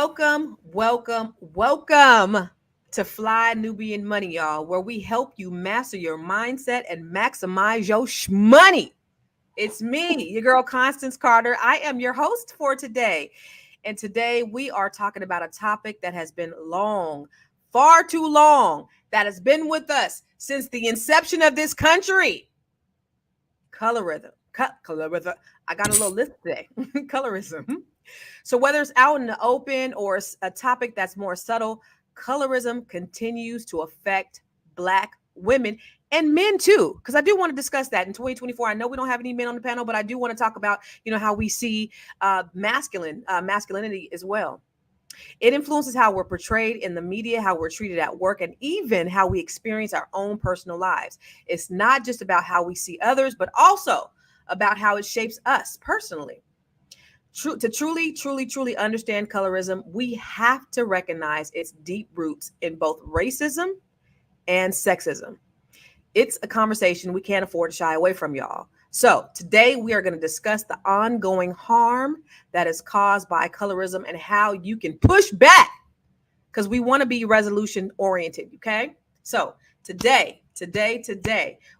Welcome to Fly Nubian Money, y'all, where we help you master your mindset and maximize your money. It's me, your girl Constance Carter. I am your host for today. And today we are talking about a topic that has been long, far too long, that has been with us since the inception of this country. Colorism. Colorism. I got a little list today. Colorism. So whether it's out in the open or a topic that's more subtle, colorism continues to affect Black women and men too, because I do want to discuss that in 2024. I know we don't have any men on the panel, but I do want to talk about, how we see masculinity as well. It influences how we're portrayed in the media, how we're treated at work, and even how we experience our own personal lives. It's not just about how we see others, but also about how it shapes us personally. To truly understand colorism, we have to recognize its deep roots in both racism and sexism. It's a conversation we can't afford to shy away from, y'all. So today we are going to discuss the ongoing harm that is caused by colorism and how you can push back, because we want to be resolution oriented. Okay. So today,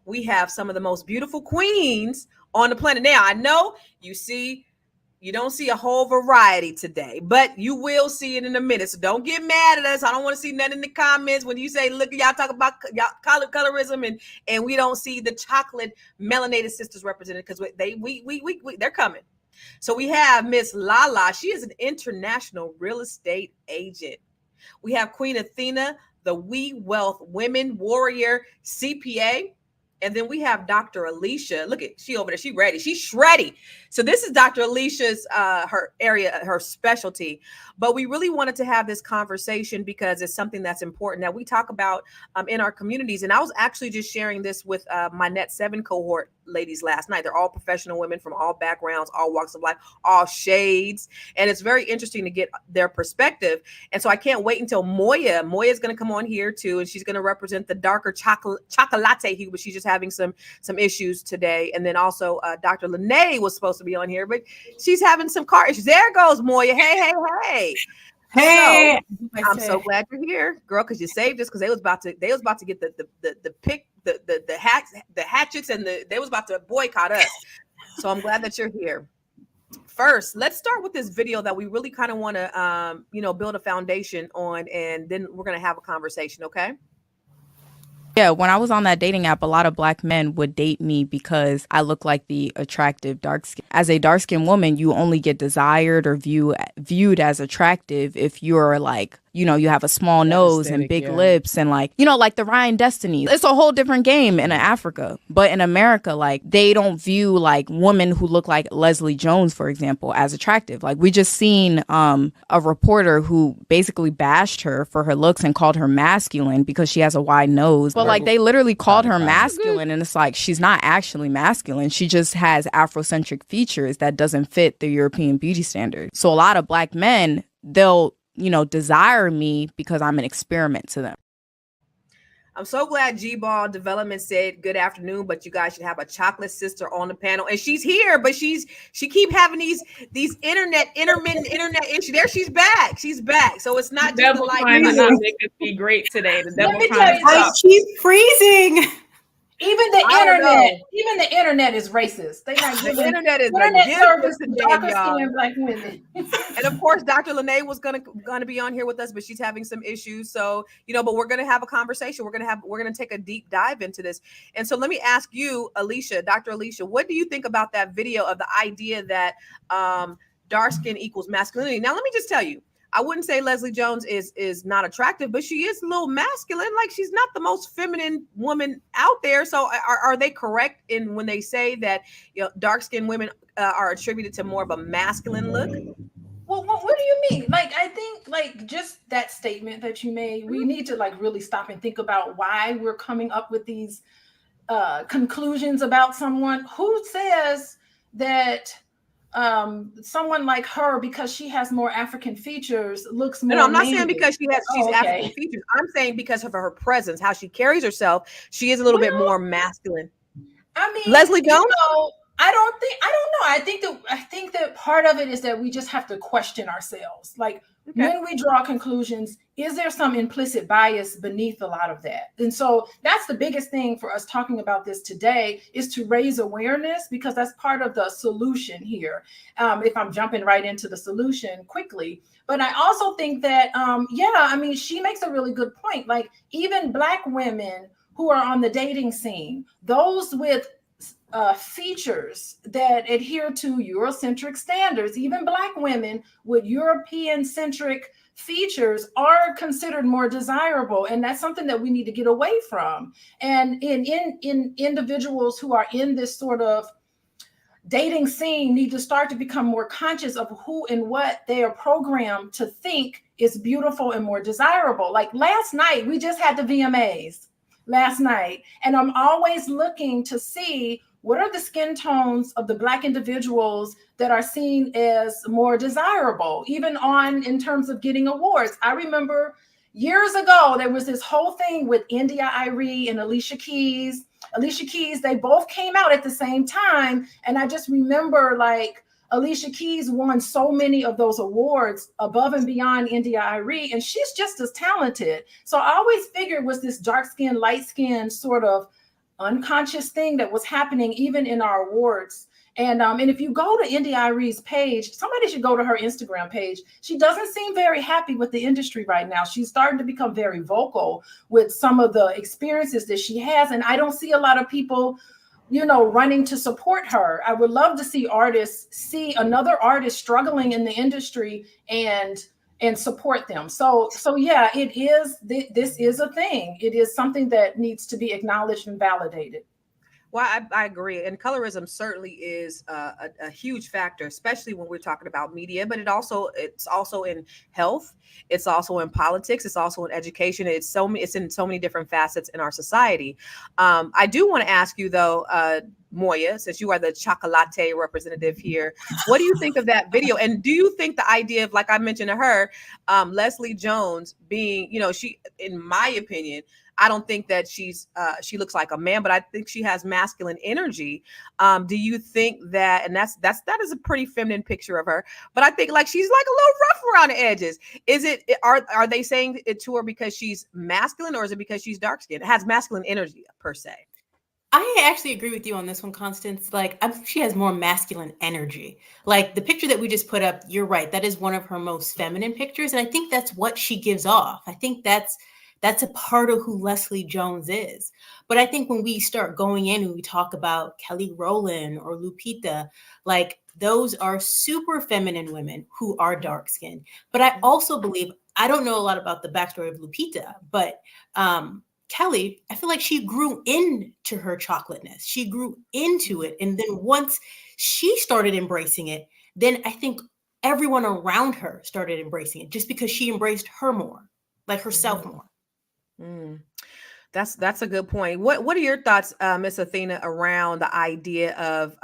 we have some of the most beautiful queens on the planet. Now, I know you don't see a whole variety today, but you will see it in a minute. So don't get mad at us. I don't want to see nothing in the comments when you say, look, y'all talk about colorism and we don't see the chocolate melanated sisters represented, because they're coming. So we have Miss Lala. She is an international real estate agent. We have Queen Athena, the We Wealth Women Warrior CPA. And then we have Dr. Alicia. Look at she over there. She ready. She's shreddy. So this is Dr. Alicia's her area, her specialty. But we really wanted to have this conversation because it's something that's important that we talk about in our communities. And I was actually just sharing this with my Net 7 cohort ladies last night. They're all professional women from all backgrounds, all walks of life, all shades. And it's very interesting to get their perspective. And so I can't wait until Moya is going to come on here too. And she's going to represent the darker chocolate hue, but she's just having some issues today. And then also Dr. Lene was supposed to be on here, but she's having some car issues. There goes Moya. Hey. Hey, so, I'm so glad you're here, girl, because you saved us, because they was about to get the hatchets, and they was about to boycott us. So I'm glad that you're here. First, let's start with this video that we really kind of want to build a foundation on, and then we're going to have a conversation. Okay. Yeah, when I was on that dating app, a lot of Black men would date me because I look like the attractive dark skin. As a dark skinned woman, you only get desired or viewed as attractive if you're like, you have a small nose and big lips and like the Ryan Destiny. It's a whole different game in Africa. But in America, like, they don't view like women who look like Leslie Jones, for example, as attractive. Like, we just seen a reporter who basically bashed her for her looks and called her masculine because she has a wide nose. But like, they literally called her masculine, and it's like, she's not actually masculine. She just has Afrocentric features that doesn't fit the European beauty standard. So a lot of Black men, they'll desire me because I'm an experiment to them. I'm so glad G-Ball Development said good afternoon, but you guys should have a chocolate sister on the panel. And she's here, but she keep having these intermittent internet issues. There, she's back. So it's not the just devil the light. trying to not make us be great today. The devil trying to I keep freezing. Even the internet is racist. They not giving internet service to today, darker y'all. skinned Black women. And of course, Dr. Lene was gonna be on here with us, but she's having some issues. So but we're gonna have a conversation. We're gonna take a deep dive into this. And so let me ask you, Alicia, Dr. Alicia, what do you think about that video of the idea that dark skin equals masculinity? Now, let me just tell you, I wouldn't say Leslie Jones is not attractive, but she is a little masculine. Like, she's not the most feminine woman out there. So are they correct in when they say that dark-skinned women are attributed to more of a masculine look? Well, what do you mean? Like, I think like just that statement that you made, we need to like really stop and think about why we're coming up with these conclusions about someone. Who says that someone like her, because she has more African features, looks more. No, I'm not saying because she's African features. I'm saying because of her presence, how she carries herself, she is a little bit more masculine. I mean, Leslie Jones. I think that part of it is that we just have to question ourselves. Like, Okay. when we draw conclusions, is there some implicit bias beneath a lot of that? And so that's the biggest thing for us talking about this today, is to raise awareness, because that's part of the solution here. If I'm jumping right into the solution quickly. But I also think that, she makes a really good point. Like, even Black women who are on the dating scene, those with features that adhere to Eurocentric standards, even Black women with European-centric features are considered more desirable. And that's something that we need to get away from. And in individuals who are in this sort of dating scene need to start to become more conscious of who and what they are programmed to think is beautiful and more desirable. Like last night, we just had the VMAs last night, and I'm always looking to see what are the skin tones of the Black individuals that are seen as more desirable, even in terms of getting awards. I remember years ago, there was this whole thing with India Arie and Alicia Keys. They both came out at the same time. And I just remember, like, Alicia Keys won so many of those awards above and beyond India Arie, and she's just as talented. So I always figured it was this dark skin, light skin sort of unconscious thing that was happening even in our awards. And if you go to India Arie's page, somebody should go to her Instagram page. She doesn't seem very happy with the industry right now. She's starting to become very vocal with some of the experiences that she has. And I don't see a lot of people, running to support her. I would love to see artists see another artist struggling in the industry and support them. So yeah, this is a thing. It is something that needs to be acknowledged and validated. Well, I agree. And colorism certainly is a huge factor, especially when we're talking about media, but it's also in health. It's also in politics. It's also in education. It's in so many different facets in our society. I do want to ask you though, Moya, since you are the chocolate representative here, what do you think of that video? And do you think the idea of, like I mentioned to her, Leslie Jones being, she, in my opinion, I don't think that she looks like a man, but I think she has masculine energy. Do you think that, and that is a pretty feminine picture of her, but I think like she's like a little rough around the edges. Are they saying it to her because she's masculine, or is it because she's dark skinned? It has masculine energy per se. I actually agree with you on this one, Constance. Like, I think she has more masculine energy. Like the picture that we just put up, you're right. That is one of her most feminine pictures. And I think that's what she gives off. I think that's a part of who Leslie Jones is. But I think when we start going in and we talk about Kelly Rowland or Lupita, like those are super feminine women who are dark skinned. But I also believe, I don't know a lot about the backstory of Lupita, but Kelly, I feel like she grew into her chocolateness. She grew into it. And then once she started embracing it, then I think everyone around her started embracing it just because she embraced her more, like herself more. Mm. That's a good point. What are your thoughts, Miss Athena, around the idea of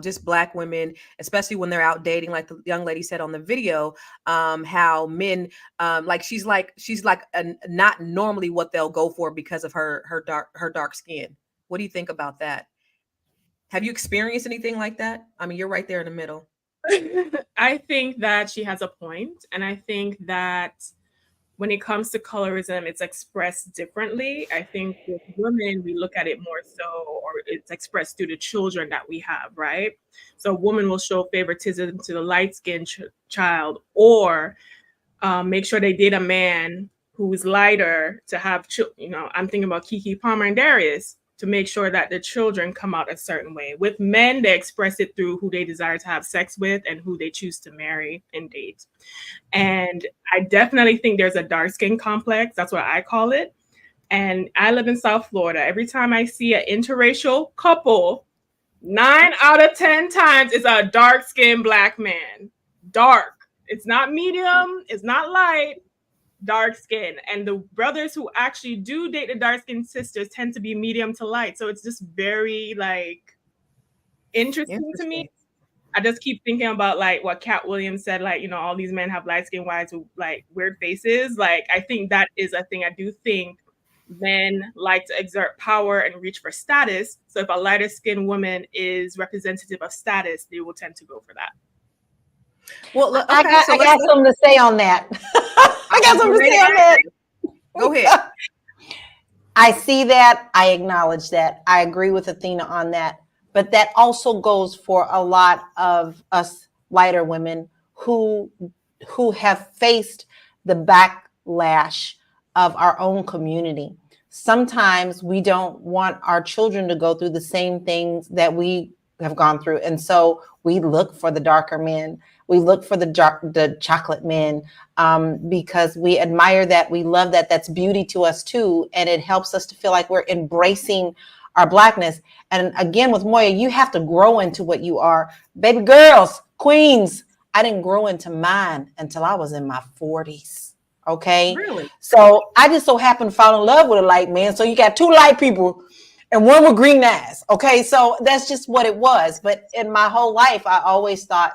just Black women, especially when they're out dating, like the young lady said on the video, how men she's not normally what they'll go for because of her dark skin. What do you think about that? Have you experienced anything like that? I mean, you're right there in the middle. I think that she has a point, and I think that when it comes to colorism, it's expressed differently. I think with women, we look at it more so, or it's expressed through the children that we have, right? So a woman will show favoritism to the light-skinned child, or make sure they date a man who's lighter to have, I'm thinking about Keke Palmer and Darius, to make sure that the children come out a certain way. With men, they express it through who they desire to have sex with and who they choose to marry and date. And I definitely think there's a dark skin complex. That's what I call it. And I live in South Florida. Every time I see an interracial couple, 9 out of 10 times it's a dark skinned Black man. Dark. It's not medium. It's not light. Dark skin. And the brothers who actually do date the dark skinned sisters tend to be medium to light. So it's just very interesting to me. I just keep thinking about what Cat Williams said, all these men have light skinned wives with weird faces. I think that is a thing. I do think men like to exert power and reach for status. So if a lighter skinned woman is representative of status, they will tend to go for that. Well, okay, I got something to say on that. I got something to say on that. Go ahead. I see that. I acknowledge that. I agree with Athena on that. But that also goes for a lot of us lighter women who have faced the backlash of our own community. Sometimes we don't want our children to go through the same things that we have gone through. And so we look for the darker men. We look for the chocolate men because we admire that. We love that. That's beauty to us too. And it helps us to feel like we're embracing our blackness. And again, with Moya, you have to grow into what you are. Baby girls, queens, I didn't grow into mine until I was in my 40s. Okay. Really? So I just so happened to fall in love with a light man. So you got two light people and one with green eyes. Okay. So that's just what it was. But in my whole life, I always thought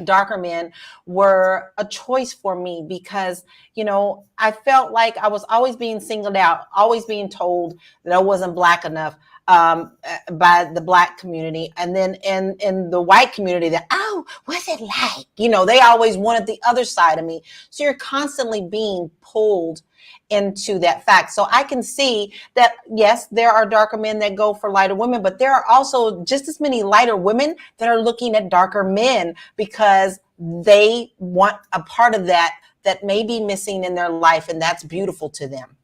darker men were a choice for me because, you know, I felt like I was always being singled out, always being told that I wasn't black enough by the black community. And then in the white community that, oh, what's it like? You know, they always wanted the other side of me. So you're constantly being pulled into that fact. So I can see that, yes, there are darker men that go for lighter women, but there are also just as many lighter women that are looking at darker men because they want a part of that may be missing in their life. And that's beautiful to them.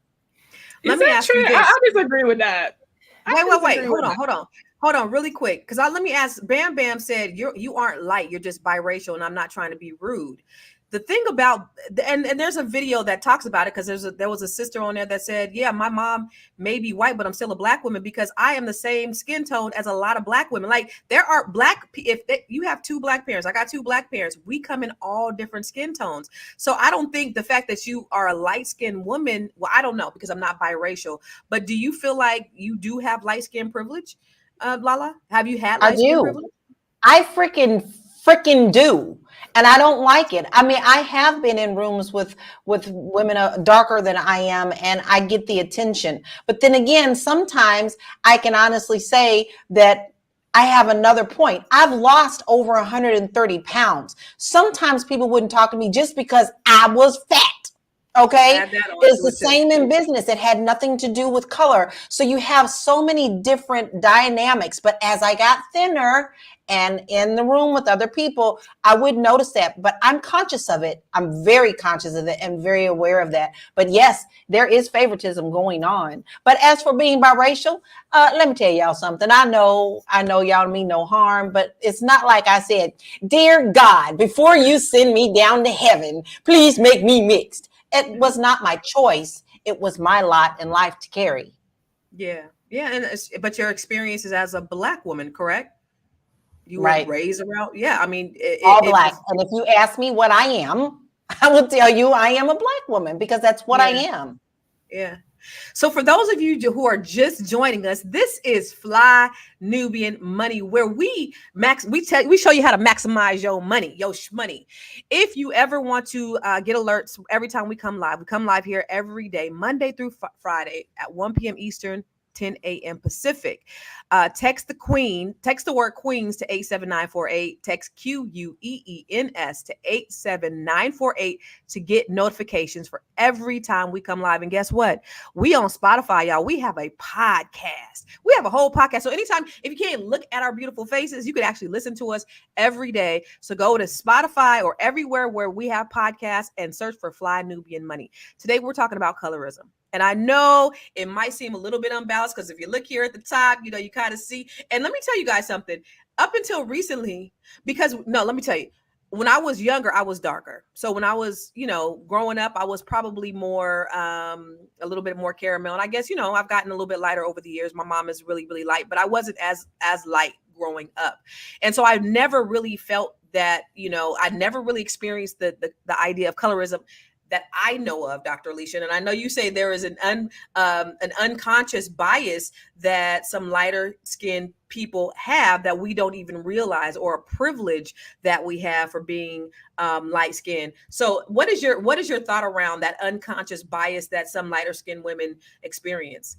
Let me ask you this. I disagree with that. Wait. Hold on really quick. Because let me ask, Bam Bam said, you aren't light, you're just biracial. And I'm not trying to be rude. The thing about, and there's a video that talks about it because there was a sister on there that said, yeah, my mom may be white, but I'm still a black woman because I am the same skin tone as a lot of black women. Like there are you have two black parents, I got two black parents, we come in all different skin tones. So I don't think the fact that you are a light skinned woman, well, I don't know because I'm not biracial, but do you feel like you do have light skin privilege? Lala, have you had light skin privilege? I freaking do. And I don't like it. I mean, I have been in rooms with women darker than I am, and I get the attention. But then again, sometimes I can honestly say that I have another point. I've lost over 130 pounds. Sometimes people wouldn't talk to me just because I was fat. Okay. It's the same in business. It had nothing to do with color. So you have so many different dynamics. But as I got thinner and in the room with other people, I would notice that. But I'm conscious of it. I'm very conscious of it and very aware of that. But yes, there is favoritism going on. But as for being biracial, let me tell y'all something. I know y'all mean no harm, but it's not like I said, dear God, before you send me down to heaven, please make me mixed. It was not my choice. It was my lot in life to carry. Yeah. But your experiences as a black woman, correct? You were right. raised around. Yeah. I mean, all black. And if you ask me what I am, I will tell you I am a black woman because that's what I am. Yeah. So for those of you who are just joining us, this is Fly Nubian Money, where we show you how to maximize your money, your shmoney. If you ever want to get alerts every time we come live here every day, Monday through Friday at 1 p.m. Eastern, 10 a.m. Pacific. Text the word Queens to 87948. Text QUEENS to 87948 to get notifications for every time we come live. And guess what? We on Spotify, y'all. We have a podcast. We have a whole podcast. So anytime, if you can't look at our beautiful faces, you could actually listen to us every day. So go to Spotify or everywhere where we have podcasts and search for Fly Nubian Money. Today, we're talking about colorism. And I know it might seem a little bit unbalanced because if you look here at the top, you kind of see. And let me tell you guys something. Up until recently, let me tell you, when I was younger, I was darker. So when I was, growing up, I was probably more, a little bit more caramel. And I guess, I've gotten a little bit lighter over the years. My mom is really, really light, but I wasn't as light growing up. And so I've never really felt that, I never really experienced the idea of colorism that I know of, Dr. Alicia, and I know you say there is an unconscious bias that some lighter skinned people have that we don't even realize, or a privilege that we have for being light skinned. So what is your thought around that unconscious bias that some lighter skinned women experience?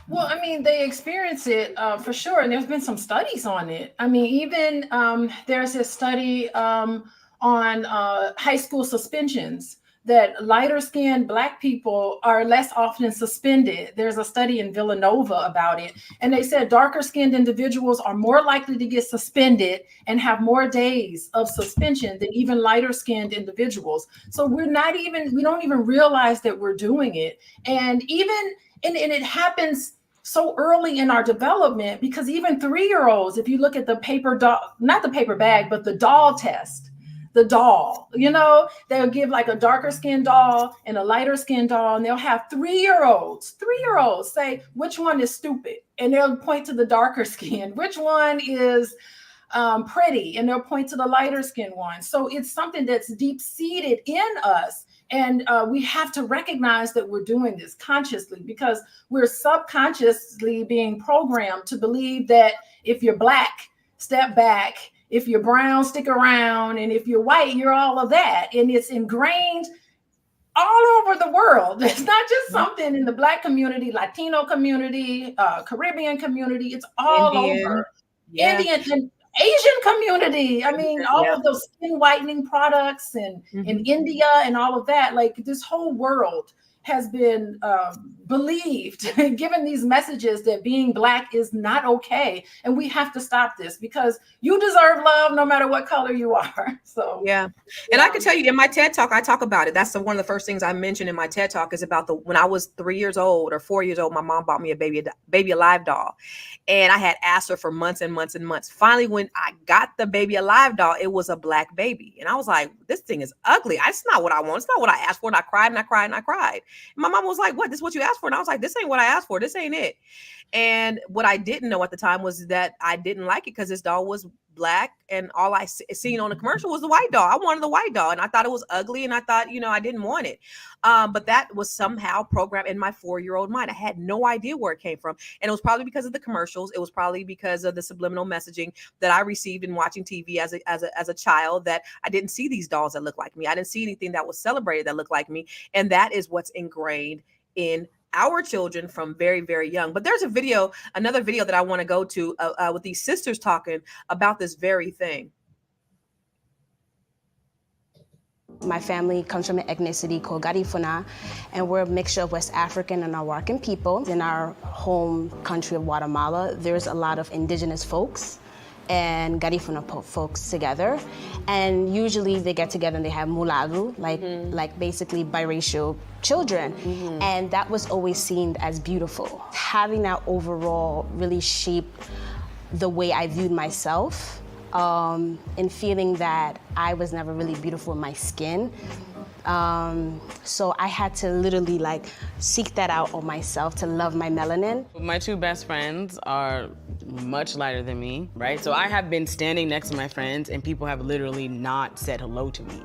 Well, I mean, they experience it for sure, and there's been some studies on it. I mean, even there's a study on high school suspensions, that lighter skinned Black people are less often suspended. There's a study in Villanova about it, and they said darker skinned individuals are more likely to get suspended and have more days of suspension than even lighter skinned individuals. So we don't even realize that we're doing it, and it happens so early in our development, because even 3-year-olds, if you look at the paper doll, not the paper bag, but the doll test, the doll, they'll give like a darker skinned doll and a lighter skinned doll, and they'll have 3-year-olds say, which one is stupid? And they'll point to the darker skin. Which one is pretty? And they'll point to the lighter skinned one. So it's something that's deep seated in us. And we have to recognize that we're doing this consciously, because we're subconsciously being programmed to believe that if you're Black, step back. If you're brown, stick around. And if you're white, you're all of that. And it's ingrained all over the world. It's not just something in the Black community, Latino community, Caribbean community. It's all Indian. over. Yeah. Indian and Asian community. I mean, all of those skin whitening products and in India and all of that, like this whole world has been believed, given these messages that being Black is not okay. And we have to stop this, because you deserve love no matter what color you are. So, yeah. And I can tell you, in my TED Talk, I talk about it. That's one of the first things I mentioned in my TED Talk, is about when I was 3 years old or 4 years old, my mom bought me a baby alive doll. And I had asked her for months and months and months. Finally, when I got the baby alive doll, it was a Black baby. And I was like, this thing is ugly. It's not what I want. It's not what I asked for. And I cried and I cried and I cried. And my mom was like, what? This is what you asked for? And I was like, this ain't what I asked for. This ain't it. And what I didn't know at the time was that I didn't like it because this doll was Black, and all I seen on the commercial was the white doll. I wanted the white doll, and I thought it was ugly, and I thought, I didn't want it. But that was somehow programmed in my 4-year-old mind. I had no idea where it came from. And it was probably because of the commercials. It was probably because of the subliminal messaging that I received in watching TV as a child, that I didn't see these dolls that looked like me. I didn't see anything that was celebrated that looked like me. And that is what's ingrained in our children from very, very young. But there's another video that I want to go to with these sisters talking about this very thing. My family comes from an ethnicity called Garifuna, and we're a mixture of West African and Arawakan people. In our home country of Guatemala, there's a lot of indigenous folks and Garifuna folks together. And usually they get together and they have mulalu, like basically biracial children. And that was always seen as beautiful. Having that overall really shaped the way I viewed myself, and feeling that I was never really beautiful in my skin. So I had to literally seek that out on myself, to love my melanin. My two best friends are much lighter than me, right? So I have been standing next to my friends and people have literally not said hello to me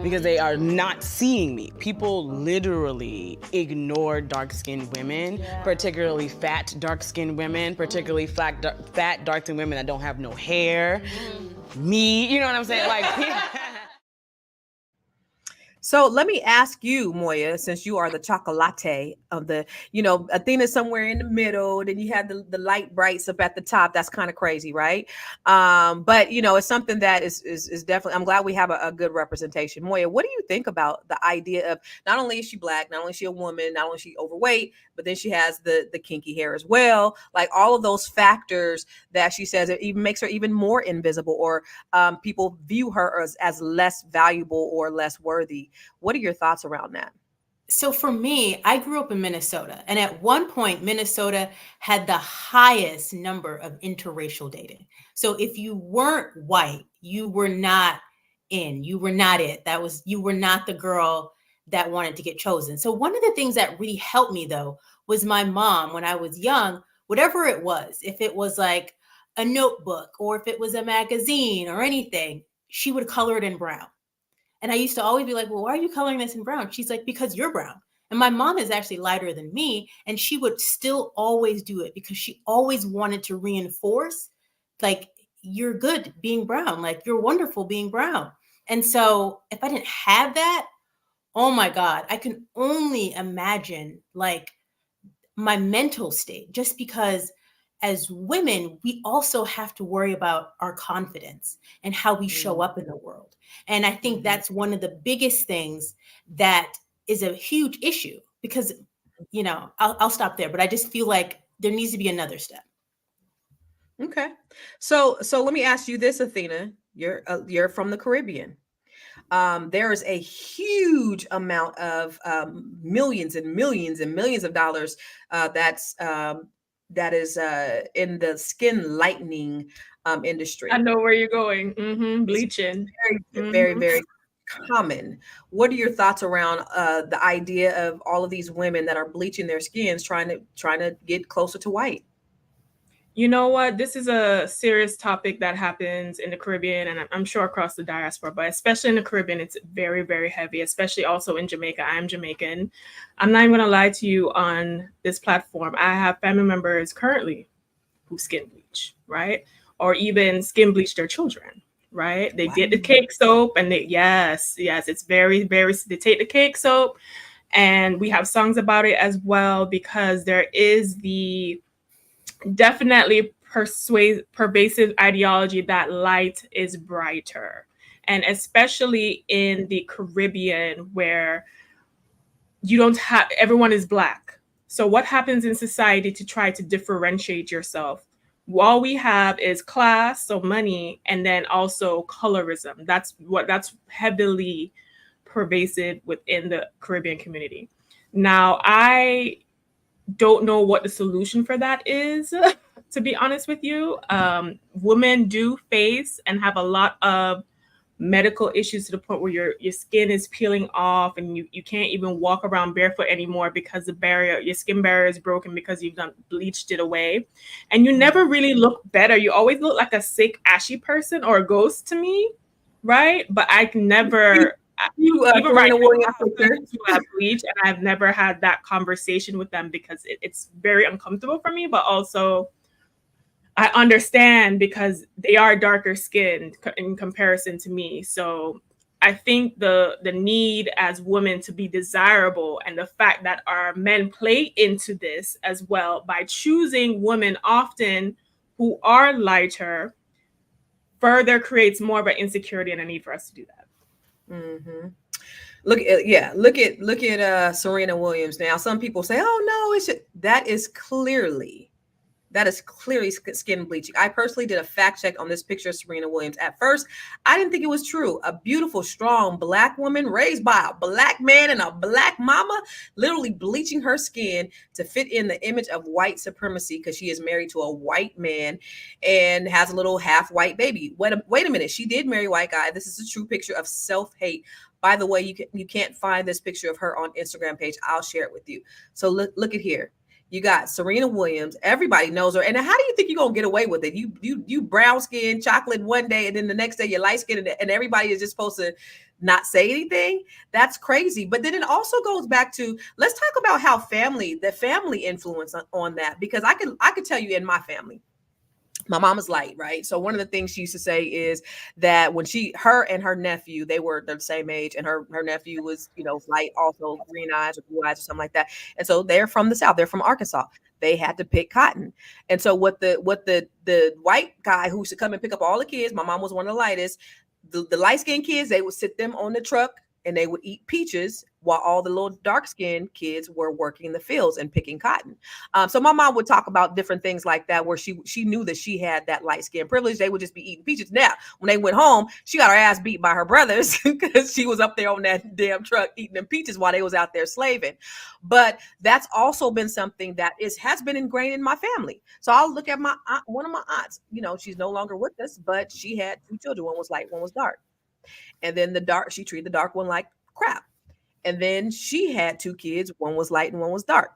because they are not seeing me. People literally ignore dark-skinned women, particularly fat dark-skinned women, particularly fat dark-skinned women that don't have no hair. Me, you know what I'm saying? So let me ask you, Moya, since you are the chocolate of the, Athena's somewhere in the middle, then you have the light brights up at the top. That's kind of crazy, right? But it's something that is definitely, I'm glad we have a good representation. Moya, what do you think about the idea of, not only is she Black, not only is she a woman, not only is she overweight, but then she has the kinky hair as well. Like all of those factors that she says, it even makes her even more invisible, or people view her as less valuable or less worthy. What are your thoughts around that? So for me, I grew up in Minnesota, and at one point, Minnesota had the highest number of interracial dating. So if you weren't white, you were not in, you were not it. You were not the girl that wanted to get chosen. So one of the things that really helped me though, was my mom, when I was young, whatever it was, if it was like a notebook or if it was a magazine or anything, she would color it in brown. And I used to always be like, well, why are you coloring this in brown? She's like, because you're brown. And my mom is actually lighter than me. And she would still always do it because she always wanted to reinforce, like, you're good being brown. Like, you're wonderful being brown. And so if I didn't have that, oh my God, I can only imagine like my mental state, just because as women, we also have to worry about our confidence and how we show up in the world. And I think that's one of the biggest things that is a huge issue because, you know, I'll stop there, but I just feel like there needs to be another step. Okay. So let me ask you this, Athena. You're from the Caribbean. There is a huge amount of millions and millions and millions of dollars that is in the skin lightening industry. I know where you're going. Bleaching. Very, very common. What are your thoughts around the idea of all of these women that are bleaching their skins, trying to get closer to white? You know what? This is a serious topic that happens in the Caribbean, and I'm sure across the diaspora, but especially in the Caribbean, it's very, very heavy, especially also in Jamaica. I'm Jamaican. I'm not even going to lie to you on this platform. I have family members currently who skin bleach, right? Or even skin bleach their children, right? They get the cake soap and yes, it's very, very, they take the cake soap, and we have songs about it as well, because there is the definitely pervasive ideology that light is brighter. And especially in the Caribbean, where you don't have, everyone is Black. So what happens in society to try to differentiate yourself? All we have is class, so money, and then also colorism. That's heavily pervasive within the Caribbean community. Now, I don't know what the solution for that is, to be honest with you. Women do face and have a lot of medical issues to the point where your skin is peeling off and you can't even walk around barefoot anymore because your skin barrier is broken because you've bleached it away. And you never really look better. You always look like a sick, ashy person or a ghost to me, right? But I can never... even right now, who have bleach, and I've never had that conversation with them because it's very uncomfortable for me. But also, I understand because they are darker skinned in comparison to me. So I think the need as women to be desirable, and the fact that our men play into this as well by choosing women often who are lighter, further creates more of an insecurity and a need for us to do that. Look at Serena Williams. Now, some people say, "Oh no, that is clearly skin bleaching." I personally did a fact check on this picture of Serena Williams. At first, I didn't think it was true. A beautiful, strong Black woman raised by a Black man and a Black mama, literally bleaching her skin to fit in the image of white supremacy because she is married to a white man and has a little half white baby. Wait a minute. She did marry a white guy. This is a true picture of self-hate. By the way, you can't find this picture of her on Instagram page. I'll share it with you. So look at here. You got Serena Williams. Everybody knows her. And how do you think you're going to get away with it? You brown skin, chocolate one day, and then the next day you're light skinned, and everybody is just supposed to not say anything? That's crazy. But then it also goes back to, let's talk about how the family influence on that, because I could tell you in my family, my mom is light, right? So one of the things she used to say is that when her and her nephew, they're the same age, and her nephew was, light, also green eyes or blue eyes or something like that. And so they're from the South, they're from Arkansas. They had to pick cotton. And so what the white guy who used to come and pick up all the kids, my mom was one of the lightest, the light-skinned kids, they would sit them on the truck and they would eat peaches while all the little dark-skinned kids were working in the fields and picking cotton. So my mom would talk about different things like that, where she knew that she had that light-skin privilege. They would just be eating peaches. Now, when they went home, she got her ass beat by her brothers because she was up there on that damn truck eating them peaches while they was out there slaving. But that's also been something that has been ingrained in my family. So I'll look at my aunt, one of my aunts, she's no longer with us, but she had two children. One was light, one was dark. And then she treated the dark one like crap. And then she had two kids. One was light and one was dark.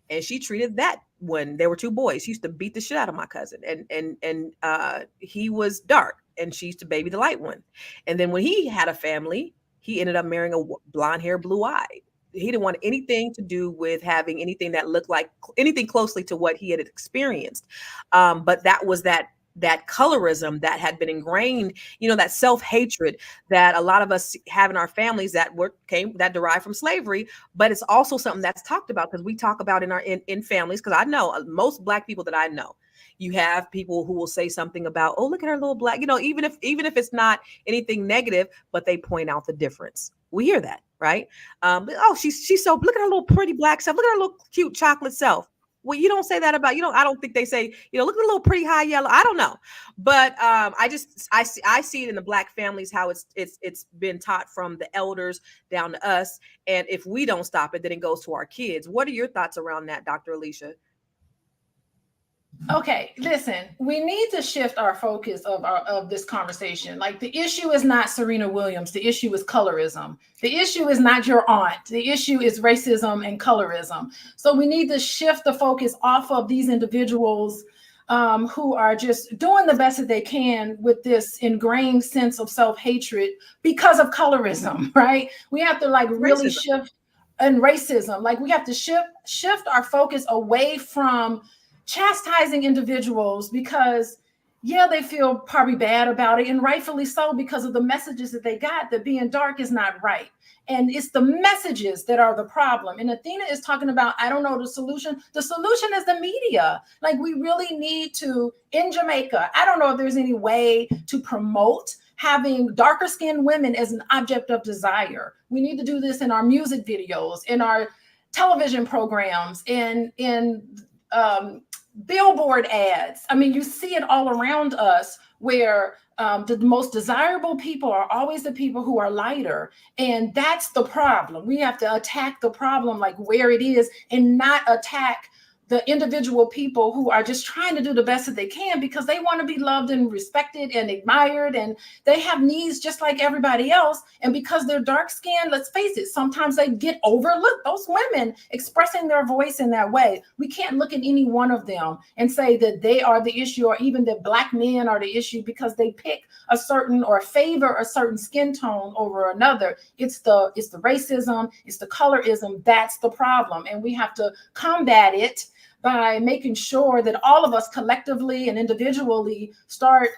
And she treated that one. There were two boys. She used to beat the shit out of my cousin. And he was dark. And she used to baby the light one. And then when he had a family, he ended up marrying a blonde hair, blue eyed. He didn't want anything to do with having anything that looked like anything closely to what he had experienced. But that was that colorism that had been ingrained, that self-hatred that a lot of us have in our families that derived from slavery. But it's also something that's talked about, because we talk about in families, because I know most Black people that I know, you have people who will say something about, oh, look at her little Black, even if it's not anything negative, but they point out the difference. We hear that, right? Oh, she's so, look at her little pretty Black self, look at her little cute chocolate self. Well, you don't say that about, I don't think they say, look at the little pretty high yellow. I don't know. But I see it in the Black families, how it's been taught from the elders down to us. And if we don't stop it, then it goes to our kids. What are your thoughts around that, Dr. Alicia? Okay, listen, we need to shift our focus of this conversation. Like, the issue is not Serena Williams. The issue is colorism. The issue is not your aunt. The issue is racism and colorism. So we need to shift the focus off of these individuals who are just doing the best that they can with this ingrained sense of self-hatred because of colorism, right? We have to really shift, and racism. Like, we have to shift our focus away from chastising individuals because, yeah, they feel probably bad about it, and rightfully so, because of the messages that they got, that being dark is not right. And it's the messages that are the problem. And Athena is talking about, I don't know the solution. The solution is the media. Like, we really need to, in Jamaica, I don't know if there's any way to promote having darker skinned women as an object of desire. We need to do this in our music videos, in our television programs, in billboard ads. I mean, you see it all around us, where the most desirable people are always the people who are lighter. And that's the problem. We have to attack the problem like where it is, and not attack the individual people who are just trying to do the best that they can, because they want to be loved and respected and admired, and they have needs just like everybody else. And because they're dark skinned, let's face it, sometimes they get overlooked. Those women expressing their voice in that way, we can't look at any one of them and say that they are the issue, or even that Black men are the issue because they pick a certain or favor a certain skin tone over another. It's the racism, it's the colorism. That's the problem. And we have to combat it by making sure that all of us collectively and individually start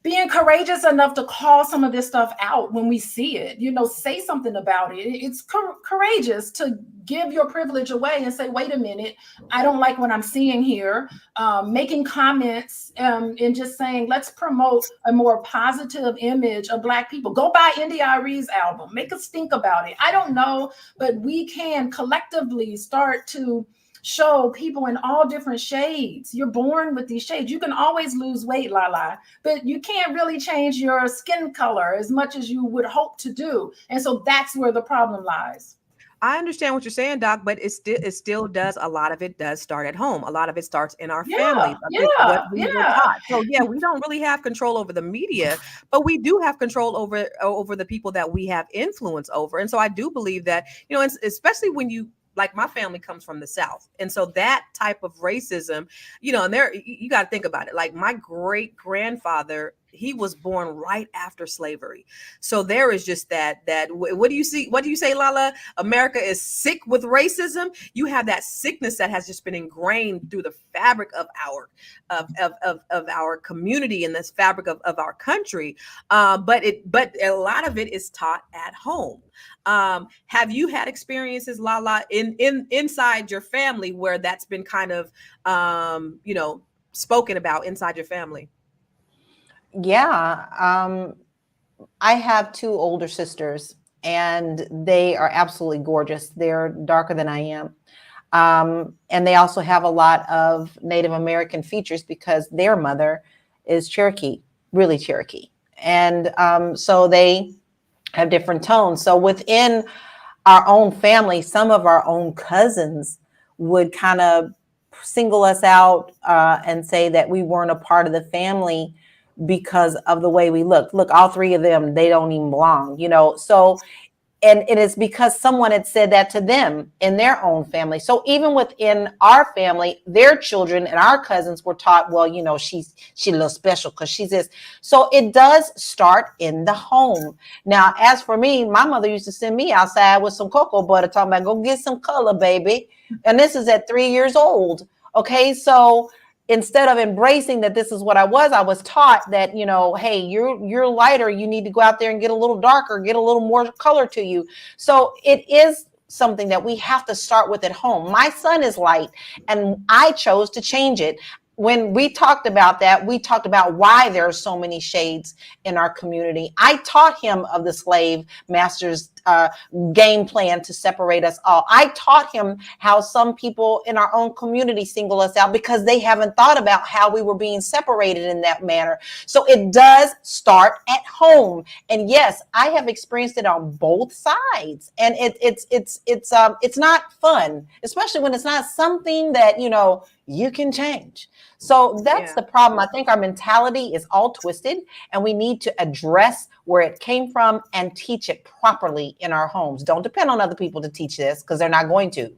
being courageous enough to call some of this stuff out when we see it. Say something about it. It's courageous to give your privilege away and say, wait a minute, I don't like what I'm seeing here. Making comments and just saying, let's promote a more positive image of Black people. Go buy India.Arie's album. Make us think about it. I don't know, but we can collectively start to show people in all different shades. You're born with these shades. You can always lose weight, Lala, but you can't really change your skin color as much as you would hope to do. And so that's where the problem lies. I understand what you're saying, Doc, but it still does. A lot of it does start at home. A lot of it starts in our families. Yeah. So yeah, we don't really have control over the media, but we do have control over the people that we have influence over. And so I do believe that, especially when like, my family comes from the South. And so that type of racism, and you got to think about it. Like, my great grandfather, he was born right after slavery. So there is just that what do you see? What do you say, Lala? America is sick with racism. You have that sickness that has just been ingrained through the fabric of our community and this fabric of our country. But a lot of it is taught at home. Have you had experiences, Lala, inside your family where that's been kind of spoken about inside your family? Yeah. I have two older sisters, and they are absolutely gorgeous. They're darker than I am. And they also have a lot of Native American features because their mother is Cherokee, really Cherokee. And so they have different tones. So within our own family, some of our own cousins would kind of single us out and say that we weren't a part of the family because of the way we look. Look, all three of them, they don't even belong, So And it is because someone had said that to them in their own family. So even within our family, their children and our cousins were taught, well, you know, she's a little special because she's this. So it does start in the home. Now, as for me, my mother used to send me outside with some cocoa butter, talking about, go get some color, baby. And this is at 3 years old. Okay, so instead of embracing that this is what I was taught that, you know, hey, you're lighter, you need to go out there and get a little darker, get a little more color to you. So it is something that we have to start with at home. My son is light, and I chose to change it. When we talked about that, we talked about why there are so many shades in our community. I taught him of the slave master's game plan to separate us all. I taught him how some people in our own community single us out because they haven't thought about how we were being separated in that manner. So it does start at home. And yes, I have experienced it on both sides. And it's not fun, especially when it's not something that, you know, you can change. So that's the problem. I think our mentality is all twisted, and we need to address where it came from and teach it properly in our homes. Don't depend on other people to teach this because they're not going to.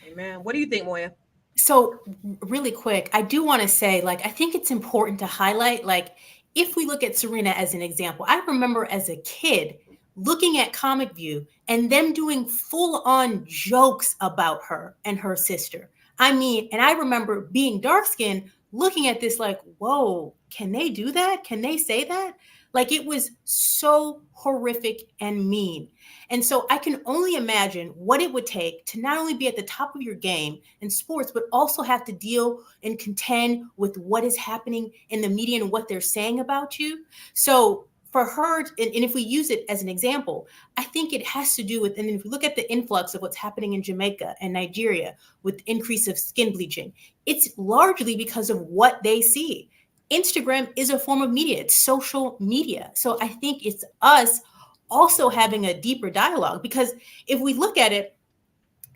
Amen. What do you think, Moya? So really quick, I do want to say, like, I think it's important to highlight, like, if we look at Serena as an example, I remember as a kid looking at Comic View and them doing full-on jokes about her and her sister. I mean, and I remember being dark-skinned, looking at this like, whoa, can they do that? Can they say that? Like, it was so horrific and mean. And so I can only imagine what it would take to not only be at the top of your game in sports, but also have to deal and contend with what is happening in the media and what they're saying about you. So for her, and if we use it as an example, I think it has to do with, and if we look at the influx of what's happening in Jamaica and Nigeria with increase of skin bleaching, it's largely because of what they see. Instagram is a form of media. It's social media. So I think it's us also having a deeper dialogue, because if we look at it,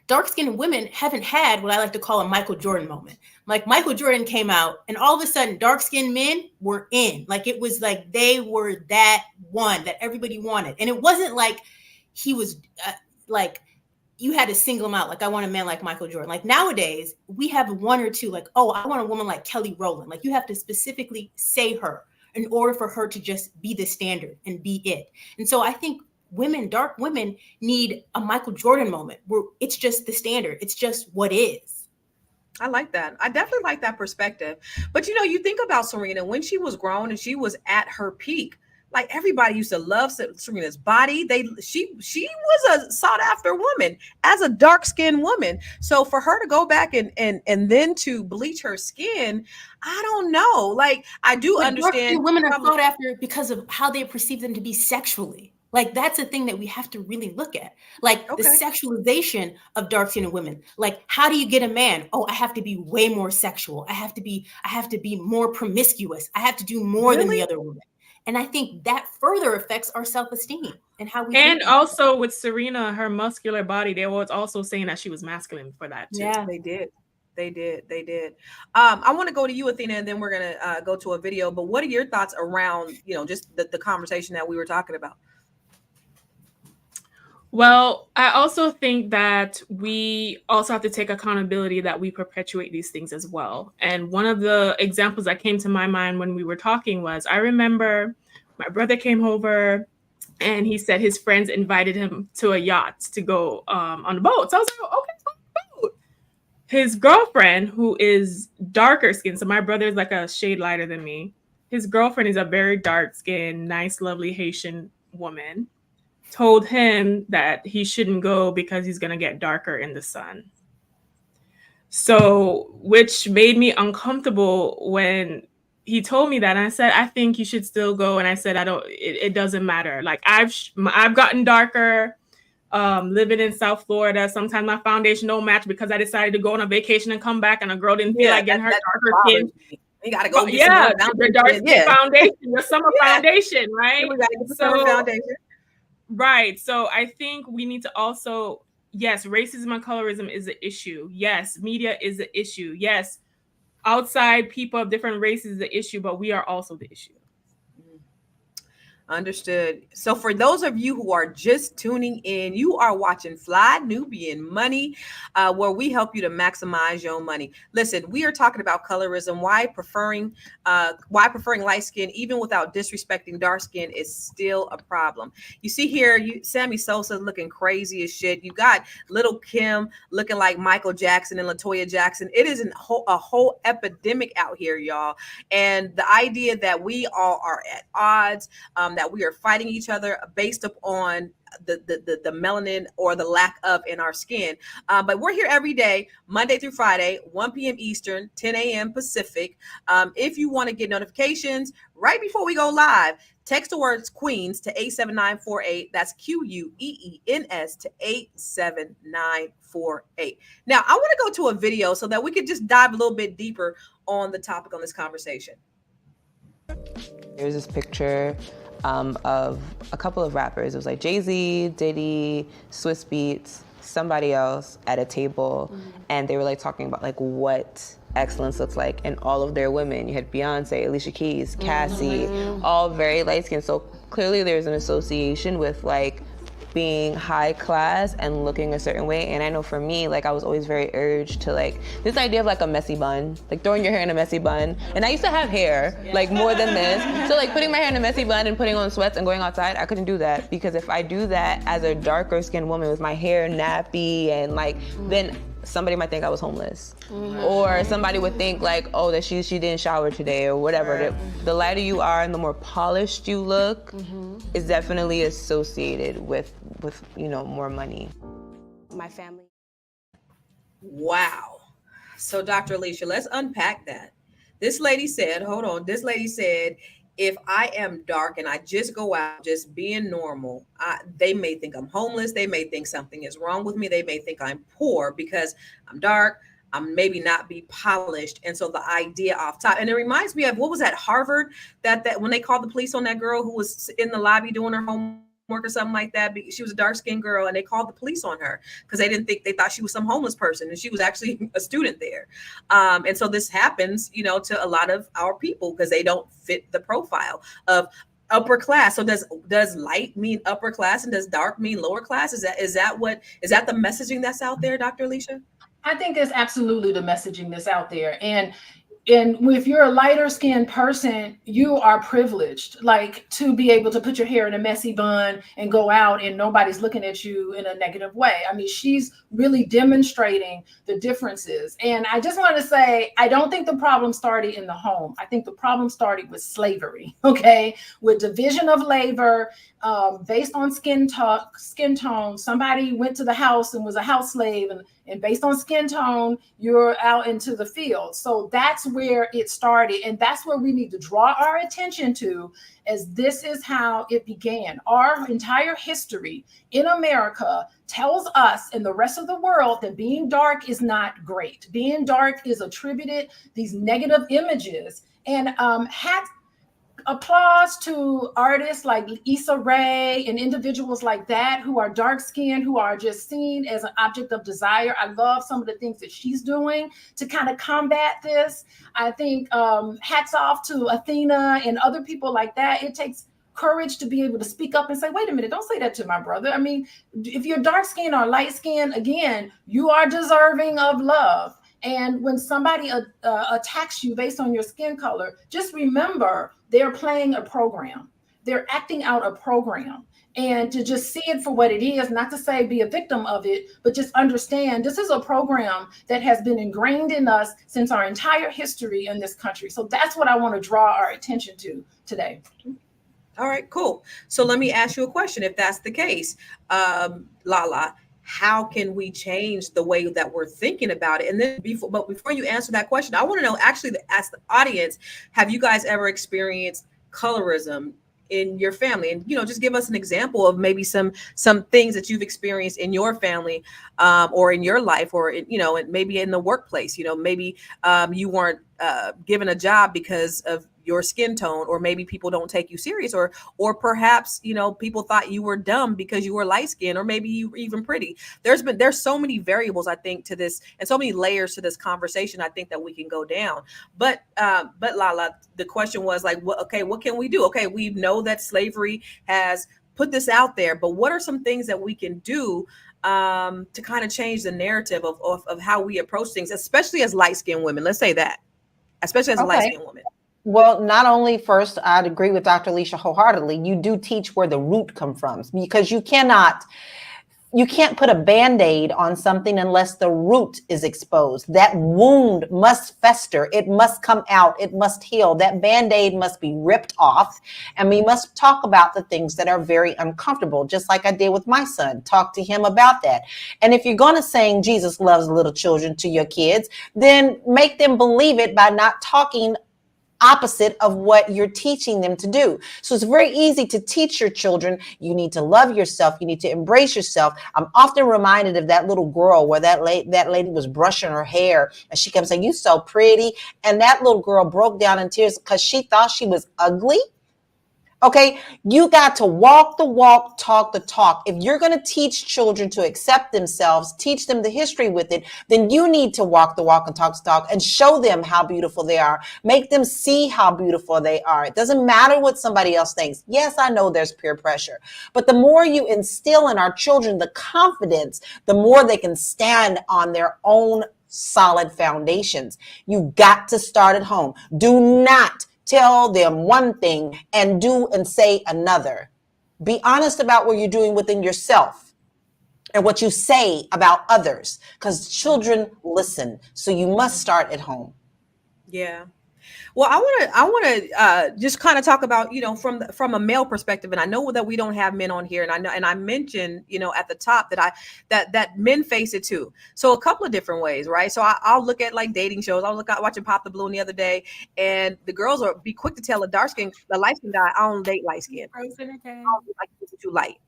dark-skinned women haven't had what I like to call a Michael Jordan moment. Like, Michael Jordan came out and all of a sudden dark-skinned men were in. Like, it was like they were that one that everybody wanted. And it wasn't like he was like, you had to single him out. Like, I want a man like Michael Jordan. Like, nowadays we have one or two, like, oh, I want a woman like Kelly Rowland. Like, you have to specifically say her in order for her to just be the standard and be it. And so I think women, dark women, need a Michael Jordan moment where it's just the standard. It's just what is. I like that. I definitely like that perspective. But, you know, you think about Serena when she was grown and she was at her peak. Like, everybody used to love Serena's body. She was a sought after woman as a dark skinned woman. So for her to go back and then to bleach her skin, I don't know. Like, I do understand women are sought after because of how they perceive them to be sexually. Like, that's a thing that we have to really look at. Like, the sexualization of dark-skinned women. Like, how do you get a man? Oh, I have to be way more sexual. I have to be more promiscuous. I have to do more than the other women. And I think that further affects our self-esteem and how we. And also with Serena, her muscular body, they were also saying that she was masculine for that too. Yeah, they did. I want to go to you, Athena, and then we're gonna go to a video. But what are your thoughts around, you know, just the conversation that we were talking about? Well, I also think that we also have to take accountability that we perpetuate these things as well. And one of the examples that came to my mind when we were talking was, I remember my brother came over and he said his friends invited him to a yacht to go on the boat. So I was like, okay, on the boat. His girlfriend, who is darker skinned, so my brother is like a shade lighter than me. His girlfriend is a very dark skinned, nice, lovely Haitian woman. Told him that he shouldn't go because he's going to get darker in the sun. So, which made me uncomfortable when he told me that. And I said, I think you should still go. And I said, it doesn't matter. Like, I've gotten darker living in South Florida. Sometimes my foundation don't match because I decided to go on a vacation and come back and a girl didn't feel like getting her darker skin. You got to go get the dark skin foundation, the summer foundation, right? We got to get the summer foundation. Right. So I think we need to also, yes, racism and colorism is an issue. Yes, media is an issue. Yes, outside people of different races is the issue, but we are also the issue. Understood. So for those of you who are just tuning in, you are watching Fly Nubian Money, where we help you to maximize your money. Listen, we are talking about colorism, why preferring light skin, even without disrespecting dark skin, is still a problem. You see here, Sammy Sosa looking crazy as shit. You got Little Kim looking like Michael Jackson and LaToya Jackson. It is a whole epidemic out here, y'all. And the idea that we all are at odds, that we are fighting each other based upon the melanin or the lack of in our skin. But we're here every day, Monday through Friday, 1 p.m. Eastern, 10 a.m. Pacific. If you want to get notifications right before we go live, text the words Queens to 87948. That's QUEENS to 87948. Now, I want to go to a video so that we could just dive a little bit deeper on the topic on this conversation. There's this picture of a couple of rappers. It was like Jay-Z, Diddy, Swiss Beats, somebody else at a table, and they were like talking about like what excellence looks like, and all of their women. You had Beyonce, Alicia Keys, Cassie, all very light skinned. So clearly there's an association with like being high class and looking a certain way. And I know for me, like I was always very urged to like this idea of like a messy bun, like throwing your hair in a messy bun. And I used to have hair, like more than this. So like putting my hair in a messy bun and putting on sweats and going outside, I couldn't do that, because if I do that as a darker skinned woman with my hair nappy and like, then somebody might think I was homeless, or somebody would think like, oh, that she didn't shower today or whatever. The lighter you are and the more polished you look is definitely associated with more money. My family. Wow. So Dr. Alicia, let's unpack that. This lady said, if I am dark and I just go out just being normal, they may think I'm homeless. They may think something is wrong with me. They may think I'm poor because I'm dark. I'm maybe not be polished. And so the idea off top, and it reminds me of, what was at Harvard, that when they called the police on that girl who was in the lobby doing her homework or something like that. She was a dark-skinned girl, and they called the police on her because they thought she was some homeless person, and she was actually a student there. And so this happens, to a lot of our people because they don't fit the profile of upper class. So does light mean upper class, and does dark mean lower class? Is that the messaging that's out there, Dr. Alicia? I think it's absolutely the messaging that's out there. And if you're a lighter skinned person, you are privileged, like to be able to put your hair in a messy bun and go out and nobody's looking at you in a negative way. I mean, she's really demonstrating the differences. And I just want to say, I don't think the problem started in the home. I think the problem started with slavery, okay? With division of labor based on skin tone. Somebody went to the house and was a house slave, and based on skin tone, you're out into the field. So that's where it started. And that's where we need to draw our attention to, as this is how it began. Our entire history in America tells us and the rest of the world that being dark is not great. Being dark is attributed these negative images. And applause to artists like Issa Rae and individuals like that who are dark skinned, who are just seen as an object of desire. I love some of the things that she's doing to kind of combat this. I think hats off to Athena and other people like that. It takes courage to be able to speak up and say, wait a minute, don't say that to my brother. I mean, if you're dark skinned or light skinned, again, you are deserving of love. And when somebody attacks you based on your skin color, just remember they're playing a program. They're acting out a program. And to just see it for what it is, not to say be a victim of it, but just understand this is a program that has been ingrained in us since our entire history in this country. So that's what I want to draw our attention to today. All right, cool. So let me ask you a question. If that's the case, Lala, how can we change the way that we're thinking about it? And then before you answer that question, I want to know, actually, to ask the audience, have you guys ever experienced colorism in your family? And, just give us an example of maybe some things that you've experienced in your family or in your life, or, maybe in the workplace. Maybe you weren't given a job because of your skin tone, or maybe people don't take you serious, or perhaps, you know, people thought you were dumb because you were light skinned, or maybe you were even pretty. There's so many variables, I think, to this, and so many layers to this conversation, I think, that we can go down. But Lala, the question was like, what can we do? Okay, we know that slavery has put this out there, but what are some things that we can do to kind of change the narrative of how we approach things, especially as light-skinned women? Let's say that, especially as a light-skinned woman. Well, not only first, I'd agree with Dr. Alicia wholeheartedly. You do teach where the root comes from, because you can't put a Band-Aid on something unless the root is exposed. That wound must fester. It must come out. It must heal. That Band-Aid must be ripped off. And we must talk about the things that are very uncomfortable, just like I did with my son. Talk to him about that. And if you're going to sing Jesus loves little children to your kids, then make them believe it by not talking opposite of what you're teaching them to do. So it's very easy to teach your children, you need to love yourself, you need to embrace yourself. I'm often reminded of that little girl where that lady was brushing her hair, and she kept saying, "You so pretty," and that little girl broke down in tears because she thought she was ugly. Okay, you got to walk the walk, talk the talk. If you're going to teach children to accept themselves, teach them the history with it, then you need to walk the walk and talk the talk and show them how beautiful they are. Make them see how beautiful they are. It doesn't matter what somebody else thinks. Yes, I know there's peer pressure, but the more you instill in our children the confidence, the more they can stand on their own solid foundations. You got to start at home. Do not tell them one thing and do and say another. Be honest about what you're doing within yourself and what you say about others, because children listen. So you must start at home. Yeah. Well, I want to just kind of talk about, you know, from a male perspective, and I know that we don't have men on here, and I know, and I mentioned, you know, at the top that men face it too. So a couple of different ways, right? So I'll look at like dating shows. I was watching Pop the Balloon the other day, and the girls will be quick to tell a light skinned guy, "I don't date light skin. I don't like you too light."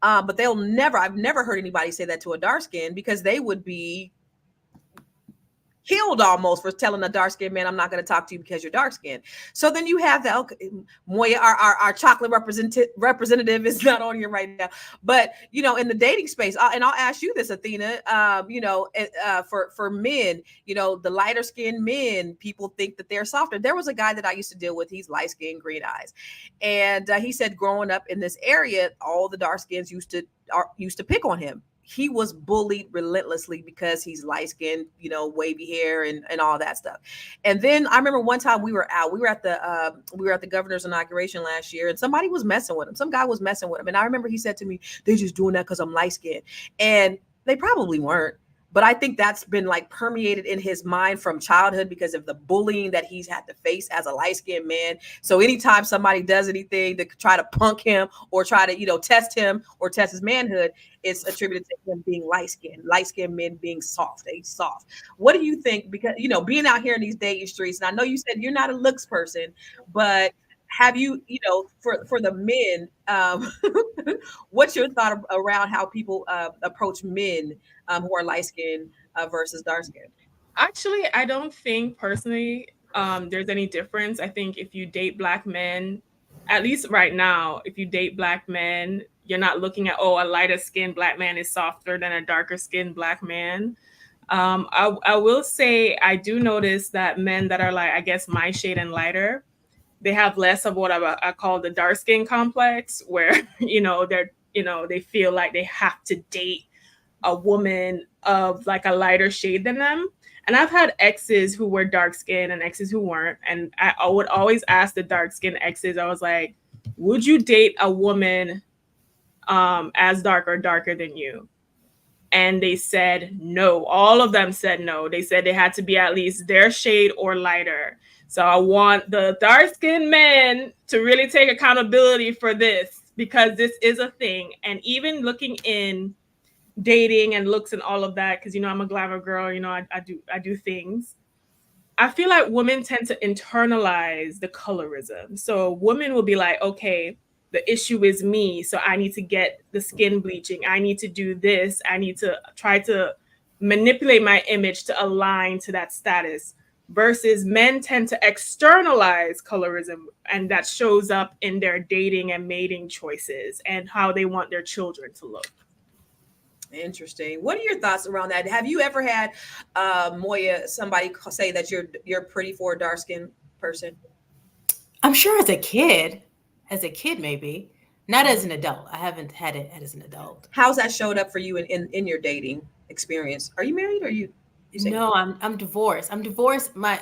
But I've never heard anybody say that to a dark skin, because they would be killed almost for telling a dark skinned man, "I'm not going to talk to you because you're dark skinned." So then you have the, okay, Moya, our chocolate representative is not on here right now, but you know, in the dating space, and I'll ask you this, Athena, you know, for men, you know, the lighter skinned men, people think that they're softer. There was a guy that I used to deal with. He's light skinned, green eyes, and he said growing up in this area, all the dark skins used to pick on him. He was bullied relentlessly because he's light skinned, you know, wavy hair and all that stuff. And then I remember one time we were at the governor's inauguration last year, and somebody was messing with him. Some guy was messing with him. And I remember he said to me, "They're just doing that because I'm light skinned." And they probably weren't. But I think that's been like permeated in his mind from childhood because of the bullying that he's had to face as a light-skinned man. So anytime somebody does anything to try to punk him or try to, you know, test him or test his manhood, it's attributed to him being light-skinned men being soft. They soft. What do you think? Because, you know, being out here in these dating streets, and I know you said you're not a looks person, but have you, you know, for the men, what's your thought around how people approach men who are light skinned versus dark skinned? Actually, I don't think personally there's any difference. I think if you date Black men, at least right now, if you date Black men, you're not looking at, oh, a lighter skinned Black man is softer than a darker skinned Black man. I will say I do notice that men that are like, I guess, my shade and lighter, they have less of what I call the dark skin complex, where, you know, they feel like they have to date a woman of like a lighter shade than them. And I've had exes who were dark skinned and exes who weren't. And I would always ask the dark skinned exes, I was like, would you date a woman as dark or darker than you? And they said no. All of them said no. They said they had to be at least their shade or lighter. So I want the dark-skinned men to really take accountability for this, because this is a thing. And even looking in dating and looks and all of that, because, you know, I'm a glamour girl, you know, I do things. I feel like women tend to internalize the colorism. So women will be like, okay, the issue is me, so I need to get the skin bleaching. I need to do this. I need to try to manipulate my image to align to that status. versus men tend to externalize colorism, and that shows up in their dating and mating choices and how they want their children to look. Interesting. What are your thoughts around that? Have you ever had Moya, somebody say that you're pretty for a dark-skinned person? I'm sure as a kid maybe, not as an adult. I haven't had it as an adult. How's that showed up for you in your dating experience? Are you married or are you No, I'm divorced. I'm divorced. My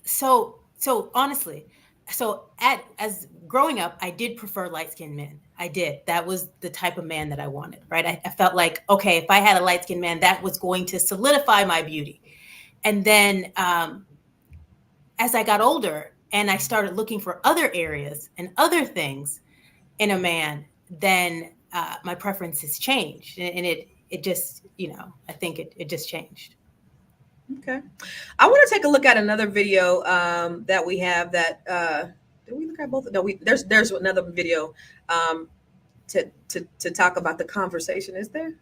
so honestly, as growing up, I did prefer light-skinned men. I did. That was the type of man that I wanted, right? I felt like, okay, if I had a light-skinned man, that was going to solidify my beauty. And then as I got older and I started looking for other areas and other things in a man, then my preferences changed. And it just, I think it just changed. Okay. I want to take a look at another video that we have that did we look at both? No, there's another video to talk about the conversation. Is there?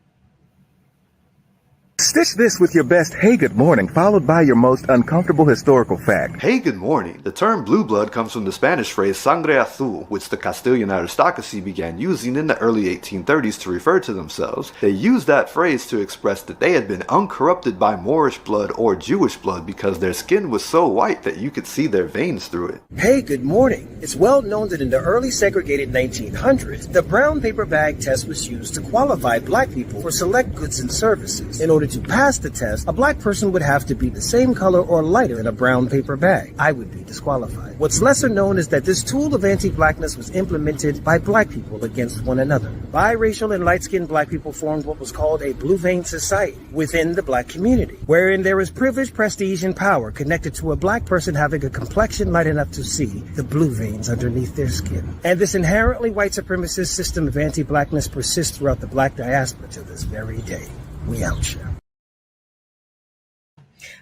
Stitch this with your best "Hey, good morning," followed by your most uncomfortable historical fact. Hey, good morning. The term blue blood comes from the Spanish phrase sangre azul, which the Castilian aristocracy began using in the early 1830s to refer to themselves. They used that phrase to express that they had been uncorrupted by Moorish blood or Jewish blood because their skin was so white that you could see their veins through it. Hey, good morning. It's well known that in the early segregated 1900s, the brown paper bag test was used to qualify black people for select goods and services. In order to pass the test, a black person would have to be the same color or lighter than a brown paper bag. I would be disqualified. What's lesser known is that this tool of anti-blackness was implemented by black people against one another. Biracial and light-skinned black people formed what was called a blue vein society within the black community, wherein there is privilege, prestige, and power connected to a black person having a complexion light enough to see the blue veins underneath their skin. And this inherently white supremacist system of anti-blackness persists throughout the black diaspora to this very day. We out here.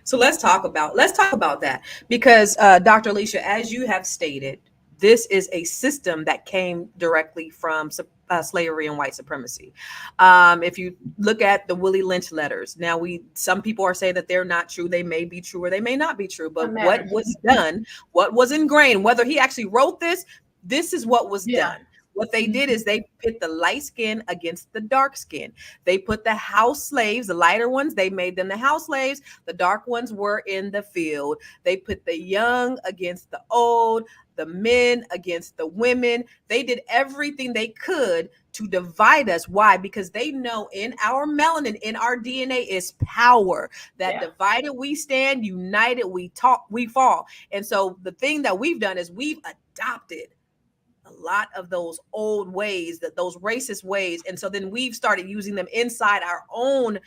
So let's talk about that because Dr. Alicia, as you have stated, this is a system that came directly from slavery and white supremacy. If you look at the Willie Lynch letters, now some people are saying that they're not true. They may be true or they may not be true. But what was done, what was ingrained, whether he actually wrote this is what was done. What they did is they pit the light skin against the dark skin. They put the house slaves, the lighter ones, they made them the house slaves. The dark ones were in the field. They put the young against the old, the men against the women. They did everything they could to divide us. Why? Because they know in our melanin, in our DNA is power. That divided we stand, united we fall. And so the thing that we've done is we've adopted a lot of those old ways, those racist ways. And so then we've started using them inside our own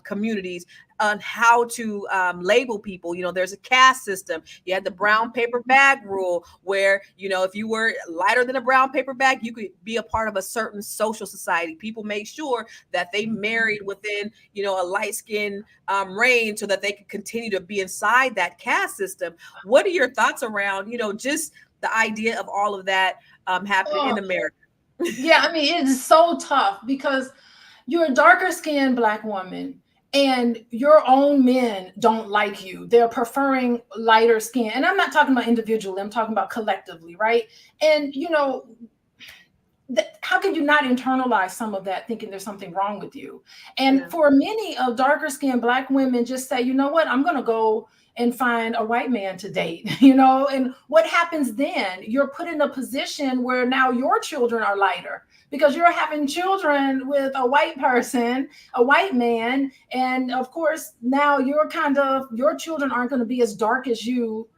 communities on how to label people. There's a caste system. You had the brown paper bag rule where, if you were lighter than a brown paper bag, you could be a part of a certain social society. People made sure that they married within, a light skin range so that they could continue to be inside that caste system. What are your thoughts around, just the idea of all of that happening in America? Yeah, I mean, it's so tough because you're a darker skinned Black woman and your own men don't like you. They're preferring lighter skin. And I'm not talking about individually, I'm talking about collectively, right? And, how can you not internalize some of that thinking there's something wrong with you? And for many of darker skinned Black women just say, you know what, I'm going to go and find a white man to date, and what happens then? You're put in a position where now your children are lighter because you're having children with a white person, a white man. And of course, now your children aren't going to be as dark as you,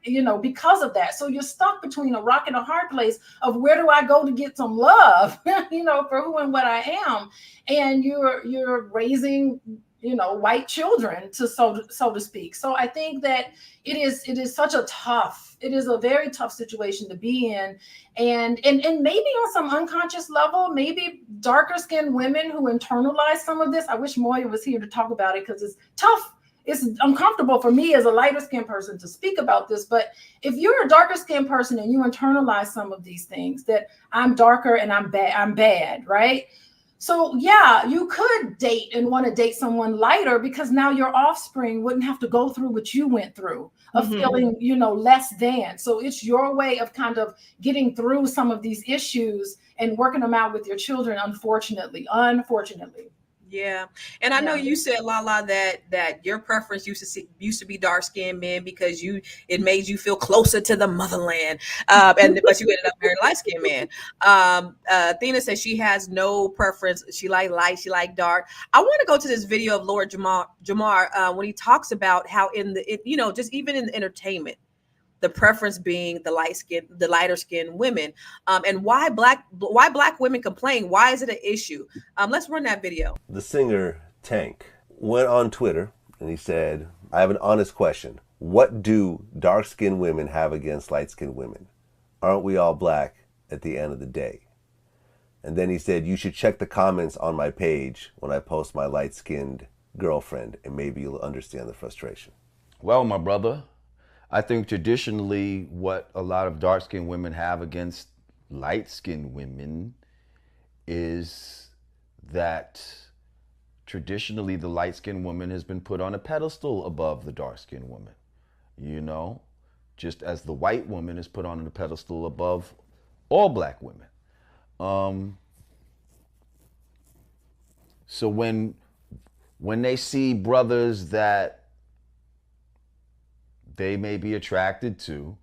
because of that. So you're stuck between a rock and a hard place of where do I go to get some love, for who and what I am. And you're raising white children so to speak. So I think that it is a very tough situation to be in. And maybe on some unconscious level, maybe darker skinned women who internalize some of this. I wish Moya was here to talk about it because it's tough. It's uncomfortable for me as a lighter skinned person to speak about this. But if you're a darker skinned person and you internalize some of these things that I'm darker and I'm bad, right? So yeah, you could date and want to date someone lighter because now your offspring wouldn't have to go through what you went through of feeling, less than. So it's your way of kind of getting through some of these issues and working them out with your children, unfortunately. Yeah, and I know you said, Lala, that your preference used to be dark skinned men because it made you feel closer to the motherland, but you ended up marrying a light skinned man. Athena says she has no preference; she like light, she like dark. I want to go to this video of Lord Jamar when he talks about how just even in entertainment, the preference being the lighter skinned women, and why black women complain. Why is it an issue? Let's run that video. The singer Tank went on Twitter and he said, I have an honest question. What do dark skinned women have against light skinned women? Aren't we all black at the end of the day? And then he said, you should check the comments on my page when I post my light skinned girlfriend, and maybe you'll understand the frustration. Well, my brother, I think traditionally what a lot of dark-skinned women have against light-skinned women is that traditionally the light-skinned woman has been put on a pedestal above the dark-skinned woman, just as the white woman is put on a pedestal above all black women. So when they see brothers that they may be attracted to,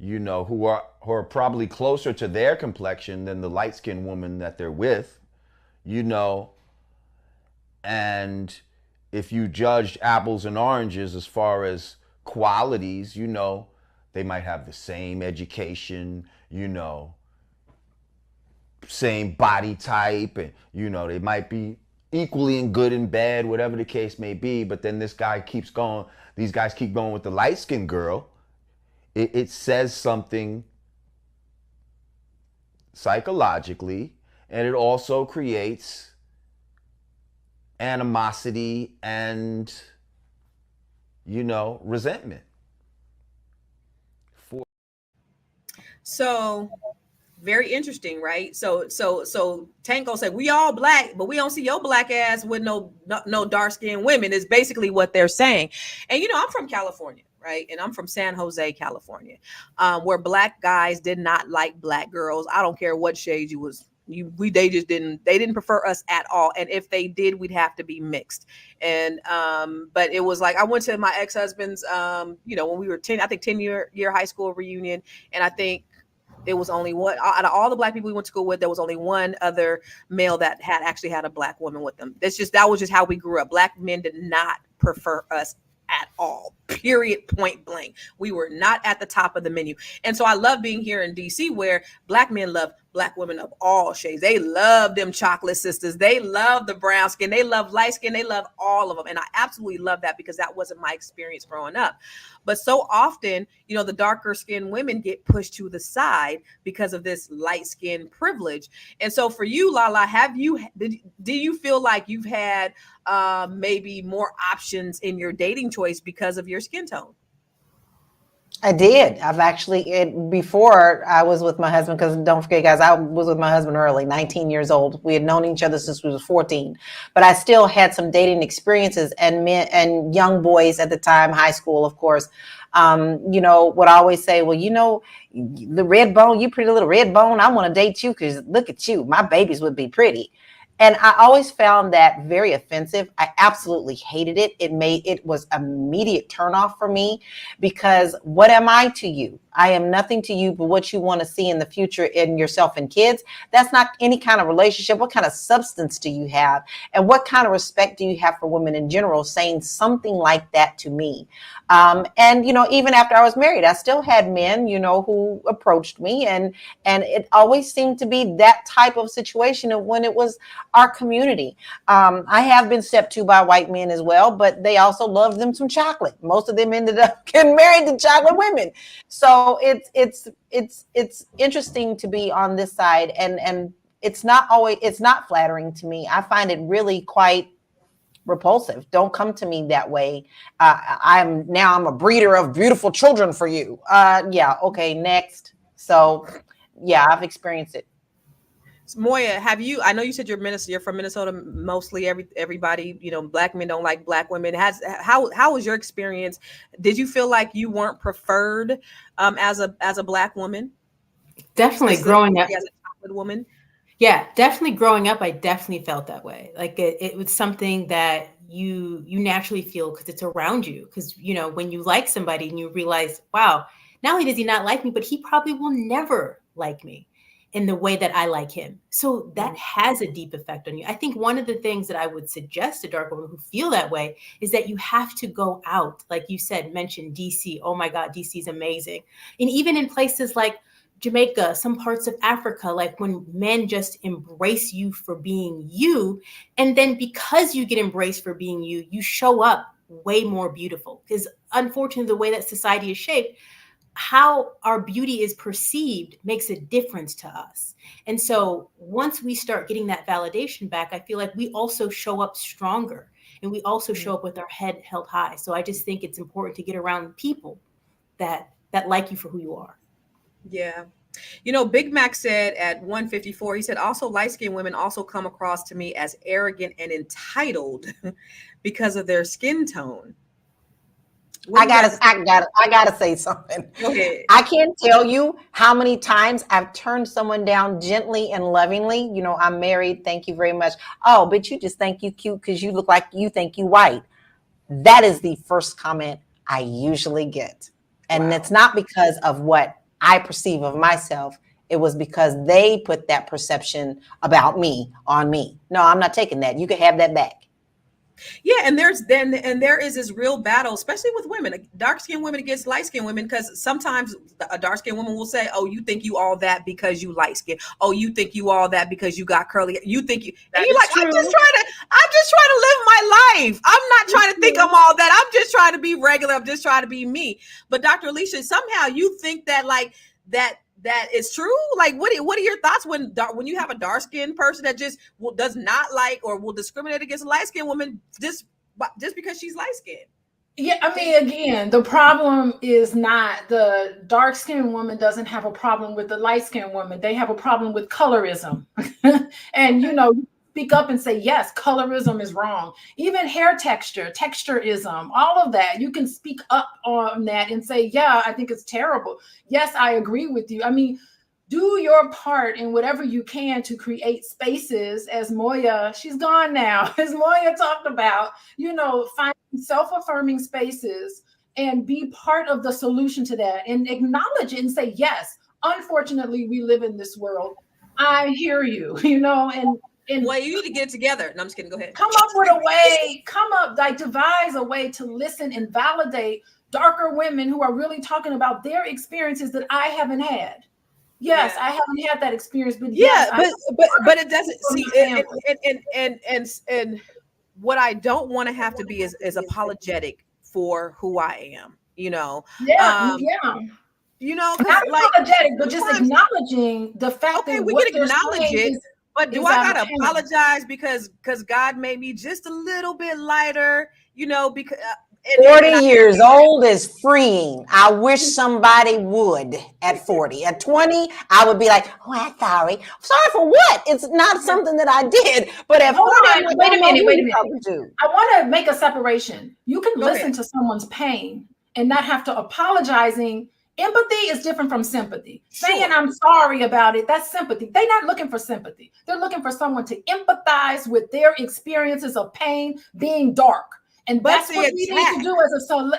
who are probably closer to their complexion than the light-skinned woman that they're with, and if you judged apples and oranges as far as qualities, they might have the same education, same body type, and, they might be equally in good and bad, whatever the case may be, but then these guys keep going with the light-skinned girl. It says something psychologically, and it also creates animosity and, resentment. So very interesting, right? So Tanko said, we all black, but we don't see your black ass with no dark-skinned women, is basically what they're saying. And I'm from California, right? And I'm from San Jose, California, where black guys did not like black girls. I don't care what shade you was. They didn't prefer us at all. And if they did, we'd have to be mixed. And but it was like, I went to my ex-husband's when we were 10-year high school reunion, and I think it was only one out of all the black people we went to school with. There was only one other male that had actually had a black woman with them. That was just how we grew up. Black men did not prefer us at all, period, point blank. We were not at the top of the menu. And so I love being here in DC, where black men love black women of all shades. They love them chocolate sisters. They love the brown skin. They love light skin. They love all of them. And I absolutely love that, because that wasn't my experience growing up. But so often, the darker skinned women get pushed to the side because of this light skin privilege. And so for you, Lala, do you feel like you've had maybe more options in your dating choice because of your skin tone? I did. I've actually, before I was with my husband, because don't forget, guys, I was with my husband early, 19 years old. We had known each other since we was 14, but I still had some dating experiences, and men and young boys at the time, high school, of course, would always say, well, the red bone, you pretty little red bone, I want to date you because look at you, my babies would be pretty. And I always found that very offensive. I absolutely hated it. It was immediate turnoff for me, because what am I to you? I am nothing to you but what you want to see in the future in yourself and kids. That's not any kind of relationship. What kind of substance do you have? And what kind of respect do you have for women in general, saying something like that to me? And, even after I was married, I still had men, who approached me, and it always seemed to be that type of situation when it was our community. I have been stepped to by white men as well, but they also loved them some chocolate. Most of them ended up getting married to chocolate women. So it's interesting to be on this side, and it's not flattering to me. I find it really quite repulsive. Don't come to me that way. I'm a breeder of beautiful children for you. Yeah. Okay. Next. So yeah, I've experienced it. Moya, have you? I know you said you're from Minnesota. Mostly, everybody, black men don't like black women. How was your experience? Did you feel like you weren't preferred as a black woman? Definitely growing up as a chocolate woman. Yeah, definitely growing up, I definitely felt that way. Like it was something that you naturally feel because it's around you. Because when you like somebody and you realize, wow, not only does he not like me, but he probably will never like me in the way that I like him. So that has a deep effect on you. I think one of the things that I would suggest to dark women who feel that way is that you have to go out. Like you said, mention DC. Oh my God, DC is amazing. And even in places like Jamaica, some parts of Africa, like when men just embrace you for being you. And then because you get embraced for being you, you show up way more beautiful. Because unfortunately, the way that society is shaped, how our beauty is perceived makes a difference to us. And so once we start getting that validation back, I feel like we also show up stronger and we also show up with our head held high. So I just think it's important to get around people that like you for who you are. Yeah. Big Mac said at 154, he said, also light-skinned women also come across to me as arrogant and entitled because of their skin tone. I gotta say something. Go ahead. I can't tell you how many times I've turned someone down gently and lovingly. I'm married. Thank you very much. Oh, but you just think you cute because you look like you think you white. That is the first comment I usually get. And It's not because of what I perceive of myself. It was because they put that perception about me on me. No, I'm not taking that. You can have that back. Yeah, and there is this real battle, especially with women, dark-skinned women against light-skinned women, because sometimes a dark-skinned woman will say, "Oh, you think you all that because you light-skinned? Oh, you think you all that because you got curly? You think you?" And you're like, "I'm just trying to live my life. I'm not trying to think I'm all that. I'm just trying to be regular. I'm just trying to be me." But Dr. Alicia, somehow you think that that is true. Like, what are your thoughts when you have a dark-skinned person that just does not like or will discriminate against a light-skinned woman just because she's light-skinned? Yeah, I mean, again, the problem is not the dark-skinned woman doesn't have a problem with the light-skinned woman. They have a problem with colorism. And speak up and say, yes, colorism is wrong. Even hair texturism, all of that. You can speak up on that and say, yeah, I think it's terrible. Yes, I agree with you. I mean, do your part in whatever you can to create spaces, as Moya, she's gone now, as Moya talked about, find self-affirming spaces and be part of the solution to that and acknowledge it and say, yes, unfortunately, we live in this world. I hear you, and well, you need to get it together. No, I'm just kidding. Go ahead. Come up with a way, devise a way to listen and validate darker women who are really talking about their experiences that I haven't had. Yes, I haven't had that experience, but but it doesn't see and what I don't want to have to be is apologetic for who I am, not apologetic, but just acknowledging the fact that we can acknowledge it. But do I gotta apologize because God made me just a little bit lighter, because 40 years old is freeing. I wish somebody would at 40. At 20, I would be like, oh, I'm sorry. Sorry for what? It's not something that I did. But at 40, wait a minute. I want to make a separation. You can listen to someone's pain and not have to apologizing. Empathy is different from sympathy. Saying I'm sorry about it, that's sympathy. They're not looking for sympathy. They're looking for someone to empathize with their experiences of pain being dark. And that's what we need to do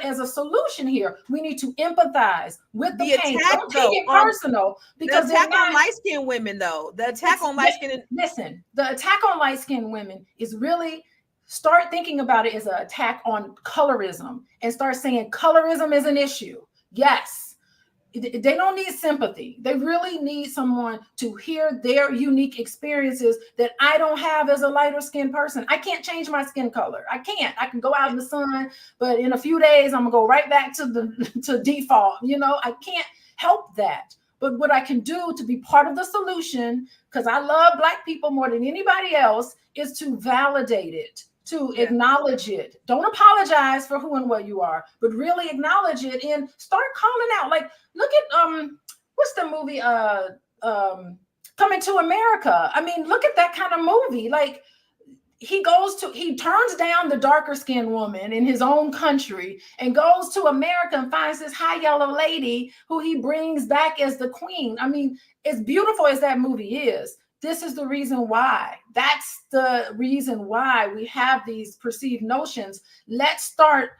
as a solution here. We need to empathize with the pain. Don't take it personal, because the attack on light-skinned women, though. The attack on light-skinned. Listen, the attack on light-skinned women is really, start thinking about it as an attack on colorism and start saying colorism is an issue. Yes. They don't need sympathy. They really need someone to hear their unique experiences that I don't have as a lighter skinned person. I can't change my skin color. I can't. I can go out in the sun, but in a few days, I'm gonna go right back to default. I can't help that. But what I can do to be part of the solution, because I love Black people more than anybody else, is to validate it, to acknowledge it. Don't apologize for who and what you are, but really acknowledge it and start calling out. Like, look at what's the movie Coming to America. I mean, look at that kind of movie. Like, he turns down the darker skinned woman in his own country and goes to America and finds this high yellow lady who he brings back as the queen. I mean, as beautiful as that movie is, this is the reason why. That's the reason why we have these perceived notions. Let's start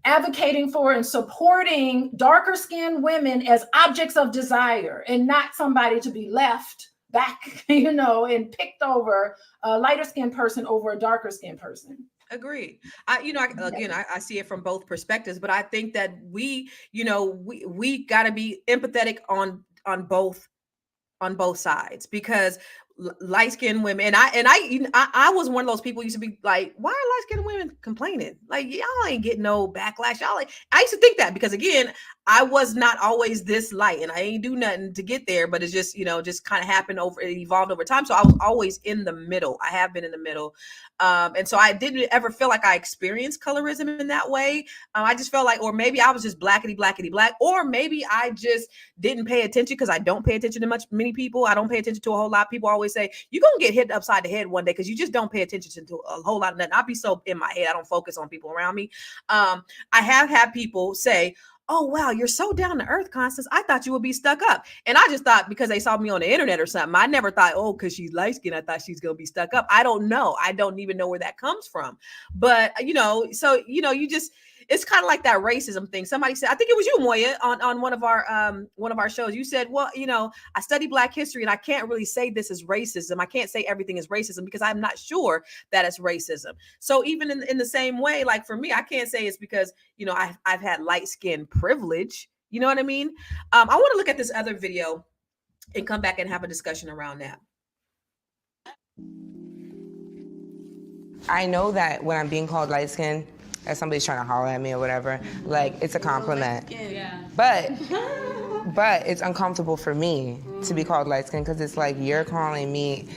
advocating for and supporting darker skinned women as objects of desire and not somebody to be left back, and picked over a lighter skinned person over a darker skinned person. Agreed. I see it from both perspectives, but I think that we got to be empathetic on both sides, because light-skinned women, and I was one of those people who used to be like, why are light-skinned women complaining? Like, y'all ain't getting no backlash. I used to think that, because again, I was not always this light, and I ain't do nothing to get there, but it's just, just kind of happened it evolved over time. So I was always in the middle. I have been in the middle. And so I didn't ever feel like I experienced colorism in that way. I just felt like, or maybe I was just blackety black, or maybe I just didn't pay attention, because I don't pay attention to many people. I don't pay attention to a whole lot. People always say, you're going to get hit upside the head one day, because you just don't pay attention to a whole lot of nothing. I'll be so in my head, I don't focus on people around me. I have had people say, oh, wow, you're so down to earth, Constance. I thought you would be stuck up. And I just thought because they saw me on the internet or something. I never thought, oh, because she's light skinned, I thought she's going to be stuck up. I don't know. I don't even know where that comes from. But, you just, it's kind of like that racism thing. Somebody said, I think it was you, Moya, on one of our shows. You said, well, I study Black history and I can't really say this is racism. I can't say everything is racism because I'm not sure that it's racism. So even in the same way, like for me, I can't say it's because, I've had light skin privilege. You know what I mean? I want to look at this other video and come back and have a discussion around that. I know that when I'm being called light skinned, as somebody's trying to holler at me or whatever, like it's a compliment. But it's uncomfortable for me to be called light skinned, because it's like you're calling me,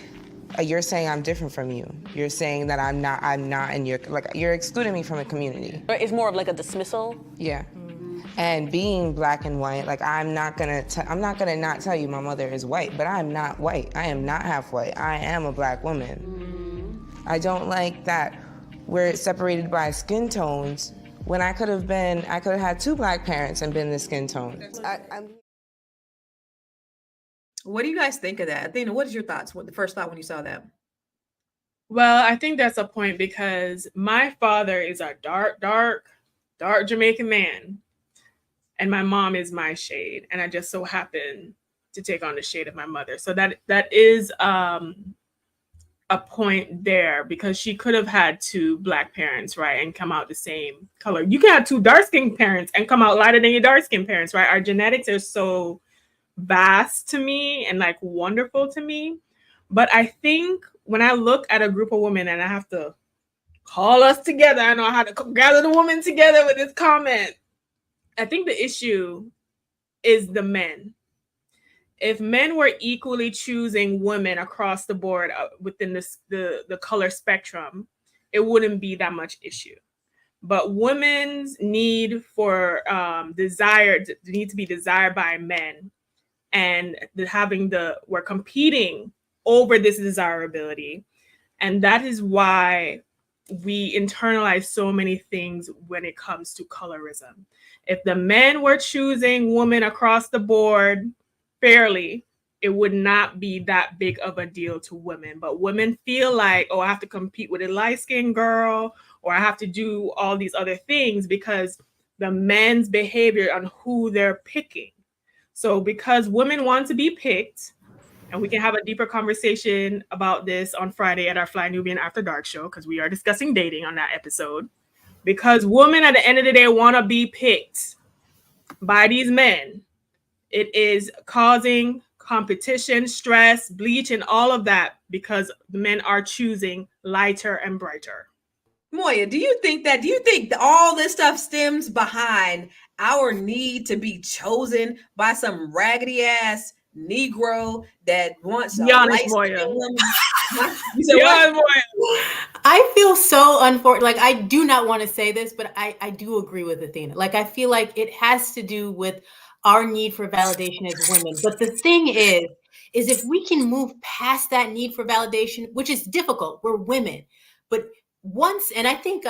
you're saying I'm different from you. You're saying that I'm not in your, like you're excluding me from a community. It's more of like a dismissal. Yeah. And being black and white, like I'm not gonna not tell you my mother is white, but I'm not white. I am not half white. I am a Black woman. I don't like that we're separated by skin tones when I could have had 2 Black parents and been the skin tone. What do you guys think of that? Athena, what is your thoughts? What the first thought when you saw that? Well, I think that's a point, because my father is a dark Jamaican man, and my mom is my shade, and I just so happen to take on the shade of my mother. So that is a point there, because she could have had 2 Black parents, right, and come out the same color. You can have 2 dark-skinned parents and come out lighter than your dark-skinned parents, right? Our genetics are so vast to me and like wonderful to me. But I think when I look at a group of women, and I have to call us together, I know how to gather the women together with this comment. I think the issue is the men. If men were equally choosing women across the board within the color spectrum, it wouldn't be that much issue. But women's need for need to be desired by men, and we're competing over this desirability. And that is why we internalize so many things when it comes to colorism. If the men were choosing women across the board fairly, it would not be that big of a deal to women. But women feel like, oh, I have to compete with a light-skinned girl, or I have to do all these other things because the men's behavior on who they're picking. So because women want to be picked, and we can have a deeper conversation about this on Friday at our Fly Nubian After Dark show, because we are discussing dating on that episode. Because women at the end of the day want to be picked by these men, it is causing competition, stress, bleach, and all of that, because the men are choosing lighter and brighter. Moya, do you think all this stuff stems behind our need to be chosen by some raggedy ass Negro that wants Be honest, Moya. I feel so unfortunate. Like, I do not want to say this, but I do agree with Athena. Like, I feel like it has to do with our need for validation as women. But the thing is is if we can move past that need for validation, which is difficult. We're women, but once, and I think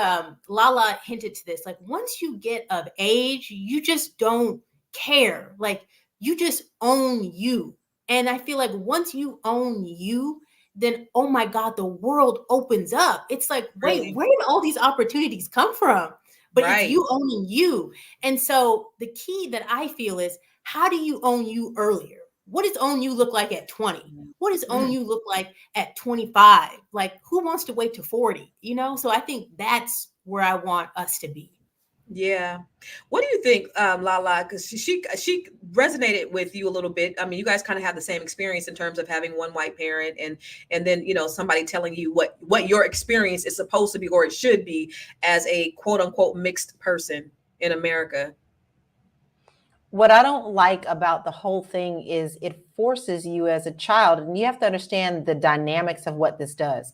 Lala hinted to this, like once you get of age, you just don't care. Like you just own you. And I feel like once you own you, then, oh my God, the world opens up. It's like, wait, Really? where did all these opportunities come from? But Right. it's you owning you. And so the key that I feel is, how do you own you earlier? What does own you look like at 20? What does own you look like at 25? Like, who wants to wait to 40? You know? So I think that's where I want us to be. Yeah. What do you think, Lala? Because she resonated with you a little bit. I mean, you guys kind of have the same experience in terms of having one white parent, and then somebody telling you what your experience is supposed to be or it should be as a quote unquote mixed person in America. What I don't like about the whole thing is it forces you as a child, and you have to understand the dynamics of what this does.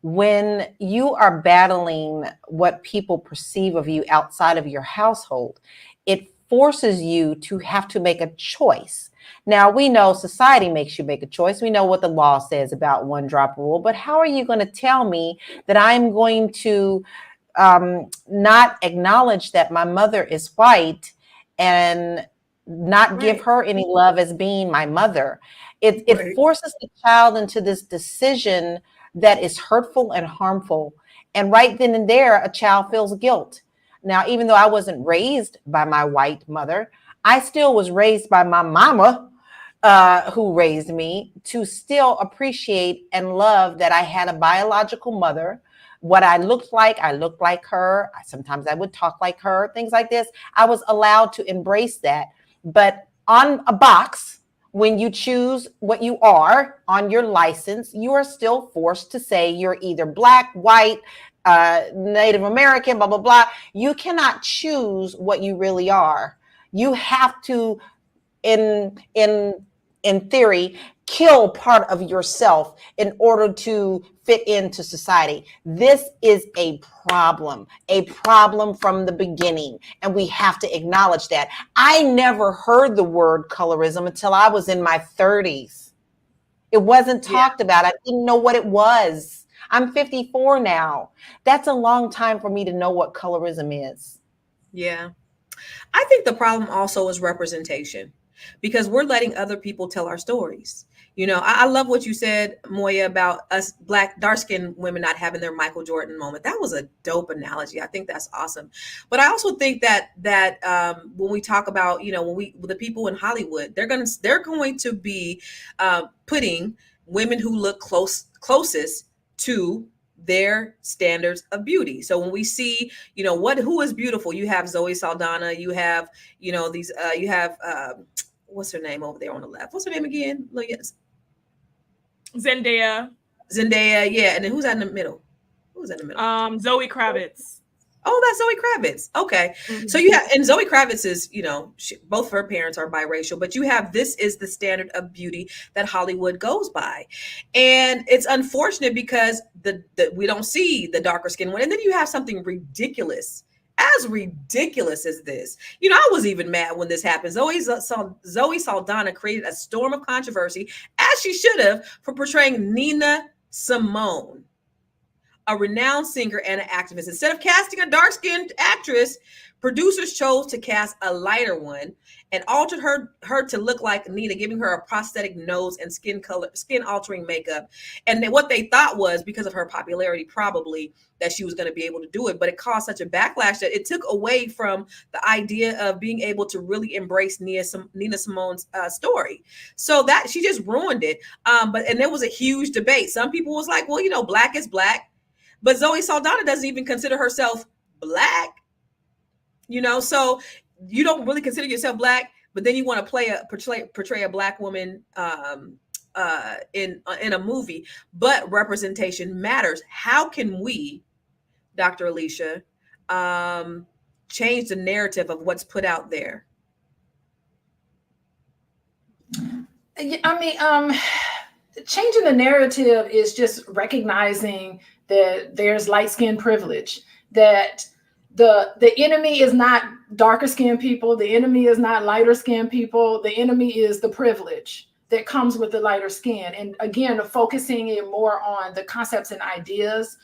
When you are battling what people perceive of you outside of your household, it forces you to have to make a choice. Now, we know society makes you make a choice. We know what the law says about one drop rule, but how are you going to tell me that I'm going to not acknowledge that my mother is white and not give her any love as being my mother? It forces the child into this decision that is hurtful and harmful. And right then and there, a child feels guilt. Now, even though I wasn't raised by my white mother, I still was raised by my mama, who raised me, to still appreciate and love that I had a biological mother. What I looked like her. Sometimes I would talk like her, things like this. I was allowed to embrace that. But on a box, when you choose what you are on your license, you are still forced to say you're either Black, white, Native American, blah, blah, blah. You cannot choose what you really are. You have to, in theory, kill part of yourself in order to fit into society. This is a problem from the beginning, and we have to acknowledge that. I never heard the word colorism until I was in my 30s. It wasn't talked about. I didn't know what it was. I'm 54 now. That's a long time for me to know what colorism is. Yeah. I think the problem also is representation, because we're letting other people tell our stories. I love what you said, Moya, about us Black dark-skinned women not having their Michael Jordan moment. That was a dope analogy. I think that's awesome. But I also think that when we talk about, the people in Hollywood, they're going to be putting women who look closest to their standards of beauty. So when we see, who is beautiful, you have Zoe Saldana, you have, you have what's her name over there on the left? What's her name again? Zendaya. Yeah. And then who's in the middle? Zoe Kravitz. Oh, that's Zoe Kravitz. Okay. Mm-hmm. So you have, and Zoe Kravitz is, both of her parents are biracial, but you have, this is the standard of beauty that Hollywood goes by. And it's unfortunate because we don't see the darker skinned one. And then you have something ridiculous as this. I was even mad when this happened. Zoe Saldana created a storm of controversy, as she should have, for portraying Nina Simone, a renowned singer and an activist. Instead of casting a dark-skinned actress, producers chose to cast a lighter one and altered her to look like Nina, giving her a prosthetic nose and skin altering makeup. And what they thought was, because of her popularity, probably that she was going to be able to do it. But it caused such a backlash that it took away from the idea of being able to really embrace Nina Simone's story. So that she just ruined it. And there was a huge debate. Some people was like, well, Black is Black. But Zoe Saldana doesn't even consider herself Black, so you don't really consider yourself Black, but then you want to portray a Black woman in a movie. But representation matters. How can we, Dr. Alicia, change the narrative of what's put out there? Changing the narrative is just recognizing that there's light skin privilege, that the enemy is not darker skinned people, the enemy is not lighter skinned people, the enemy is the privilege. that comes with the lighter skin. And again, focusing it more on the concepts and ideas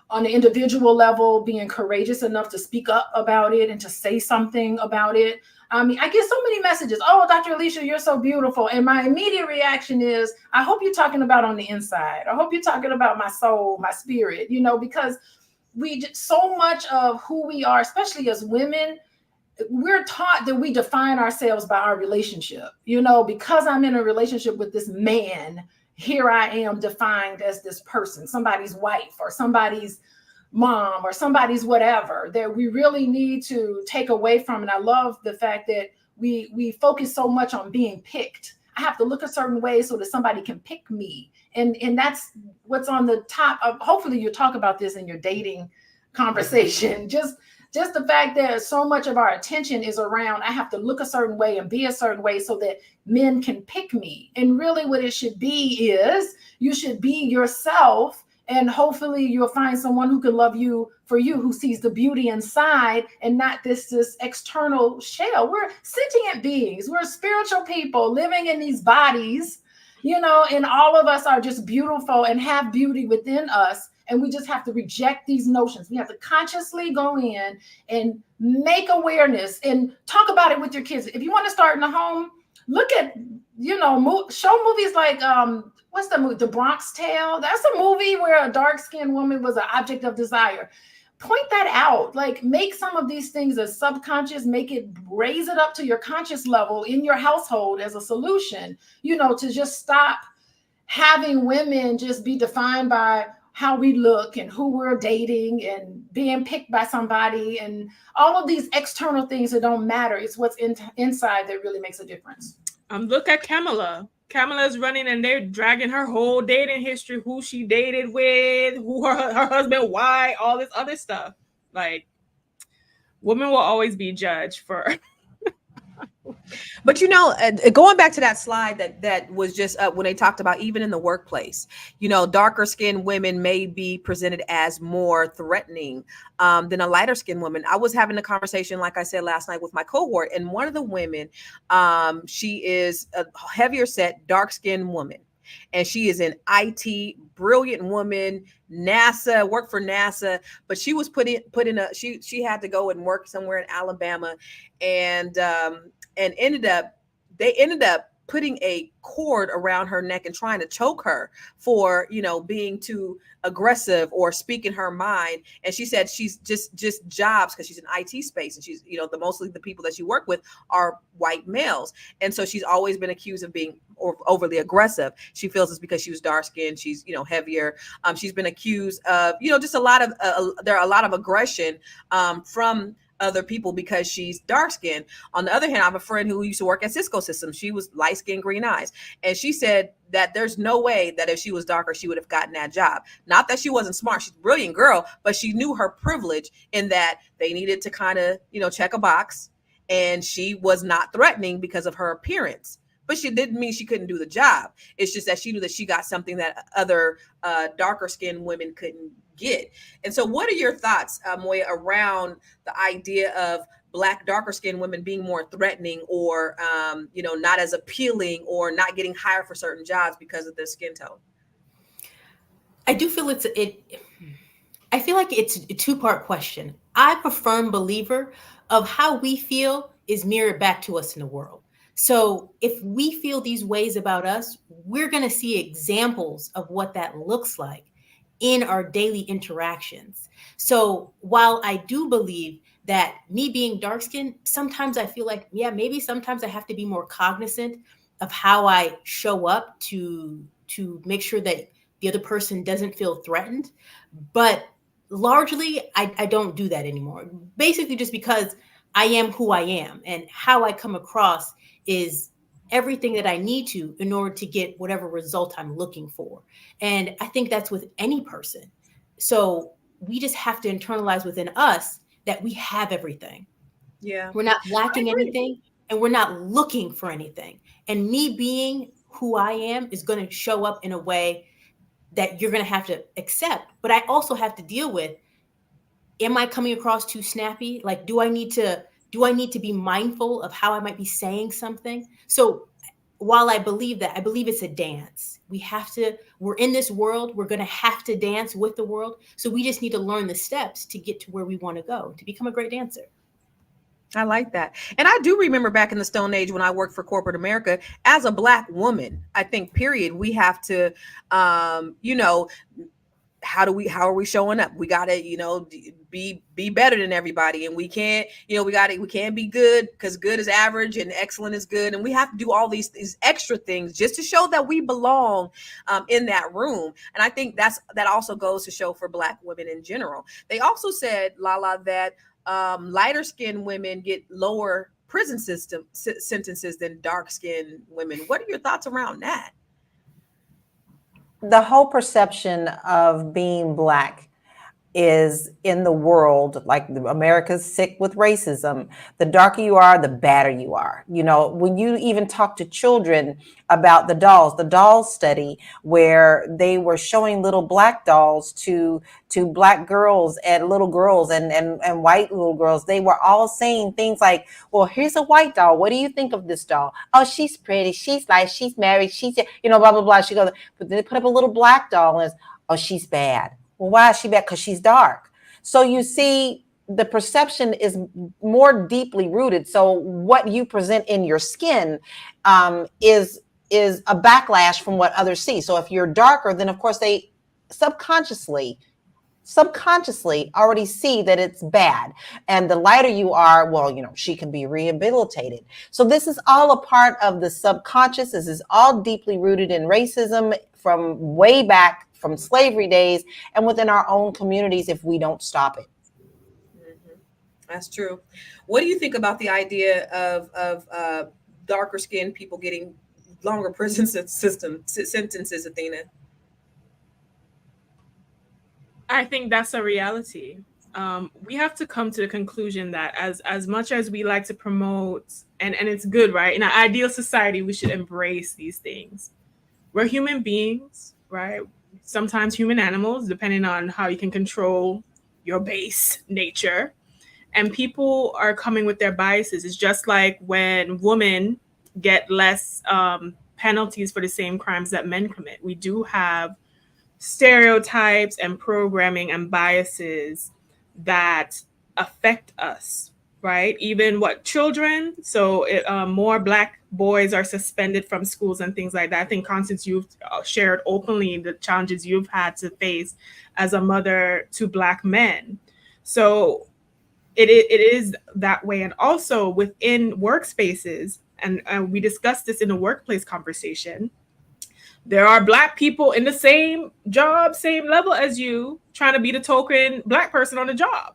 on the individual level, being courageous enough to speak up about it and to say something about it. I mean, I get so many messages. Oh, Dr. Alicia, you're so beautiful. And my immediate reaction is, I hope you're talking about on the inside. I hope you're talking about my soul, my spirit, you know, because so much of who we are, especially as women, we're taught that we define ourselves by our relationship. You know, because I'm in a relationship with this man, here I am defined as this person, somebody's wife or somebody's mom or somebody's whatever, that we really need to take away from. And I love the fact that we focus so much on being picked. I have to look a certain way so that somebody can pick me. And that's what's on the top of, hopefully you'll talk about this in your dating conversation. Just the fact that so much of our attention is around, I have to look a certain way and be a certain way so that men can pick me. And really what it should be is you should be yourself, and hopefully you'll find someone who can love you for you, who sees the beauty inside and not this external shell. We're sentient beings. We're spiritual people living in these bodies, you know, and all of us are just beautiful and have beauty within us. And we just have to reject these notions. We have to consciously go in and make awareness and talk about it with your kids. If you want to start in the home, look at, you know, show movies like, what's the movie? The Bronx Tale. That's a movie where a dark-skinned woman was an object of desire. Point that out. Like, make some of these things as subconscious, raise it up to your conscious level in your household as a solution, you know, to just stop having women just be defined by how we look and who we're dating and being picked by somebody and all of these external things that don't matter. It's what's inside that really makes a difference. Look at Kamala. Kamala's running and they're dragging her whole dating history, who she dated with, who her husband, why, all this other stuff. Like, women will always be judged for. But, you know, going back to that slide that was just up when they talked about even in the workplace, you know, darker skinned women may be presented as more threatening than a lighter skinned woman. I was having a conversation, like I said, last night with my cohort, and one of the women, she is a heavier set, dark skinned woman. And she is an IT, brilliant woman, NASA, worked for NASA, but she was put in a, she had to go and work somewhere in Alabama, and they ended up putting a cord around her neck and trying to choke her for, you know, being too aggressive or speaking her mind. And she said she's just jobs, because she's in IT space, and she's, you know, mostly the people that she worked with are white males. And so she's always been accused of being overly aggressive. She feels it's because she was dark skinned. She's, you know, heavier. She's been accused of, you know, just a lot of, there are a lot of aggression from other people because she's dark skinned. On the other hand, I have a friend who used to work at Cisco Systems. She was light skinned, green eyes. And she said that there's no way that if she was darker, she would have gotten that job. Not that she wasn't smart. She's a brilliant girl, but she knew her privilege in that they needed to kind of, you know, check a box. And she was not threatening because of her appearance. But she didn't mean she couldn't do the job. It's just that she knew that she got something that other darker skinned women couldn't get. And so what are your thoughts, Moya, around the idea of Black darker skinned women being more threatening or, you know, not as appealing or not getting hired for certain jobs because of their skin tone? I do feel I feel like it's a two-part question. I'm a firm believer of how we feel is mirrored back to us in the world. So if we feel these ways about us, we're going to see examples of what that looks like in our daily interactions. So while I do believe that me being dark-skinned, sometimes I feel like, yeah, maybe sometimes I have to be more cognizant of how I show up to make sure that the other person doesn't feel threatened. But largely, I don't do that anymore. Basically, just because I am who I am, and how I come across is everything that I need to in order to get whatever result I'm looking for. And I think that's with any person. So we just have to internalize within us that we have everything. Yeah. We're not lacking anything, and we're not looking for anything. And me being who I am is going to show up in a way that you're going to have to accept. But I also have to deal with, am I coming across too snappy? Like, do I need to be mindful of how I might be saying something? So while I believe that, I believe it's a dance. We're in this world, we're going to have to dance with the world. So we just need to learn the steps to get to where we want to go, to become a great dancer. I like that. And I do remember back in the Stone Age when I worked for corporate America as a Black woman, I think, period, we have to, how are we showing up? We got to, be better than everybody. And we can't, we can't be good because good is average and excellent is good. And we have to do all these extra things just to show that we belong in that room. And I think that also goes to show for Black women in general. They also said, Lala, that lighter skinned women get lower prison sentences than dark skinned women. What are your thoughts around that? The whole perception of being Black is in the world, like America's sick with racism. The darker you are, the badder you are. When you even talk to children about the dolls study, where they were showing little Black dolls to Black girls and little girls and white little girls, they were all saying things like, well, here's a white doll. What do you think of this doll? Oh, she's pretty. She's nice. She's married. She's, blah, blah, blah. She goes, but then they put up a little Black doll and oh, she's bad. Well, why is she bad? Because she's dark. So you see, the perception is more deeply rooted. So what you present in your skin is a backlash from what others see. So if you're darker, then of course they subconsciously already see that it's bad. And the lighter you are, well, she can be rehabilitated. So this is all a part of the subconscious. This is all deeply rooted in racism from way back from slavery days and within our own communities if we don't stop it. Mm-hmm. That's true. What do you think about the idea of darker skinned people getting longer prison sentences, Athena? I think that's a reality. We have to come to the conclusion that as much as we like to promote, and it's good, right? In an ideal society, we should embrace these things. We're human beings, right? Sometimes human animals, depending on how you can control your base nature. And people are coming with their biases. It's just like when women get less penalties for the same crimes that men commit. We do have stereotypes and programming and biases that affect us, right? Even children. So more Black boys are suspended from schools and things like that. I think, Constance, you've shared openly the challenges you've had to face as a mother to Black men. So it is that way. And also within workspaces, and we discussed this in the workplace conversation, there are Black people in the same job, same level as you, trying to be the token Black person on the job.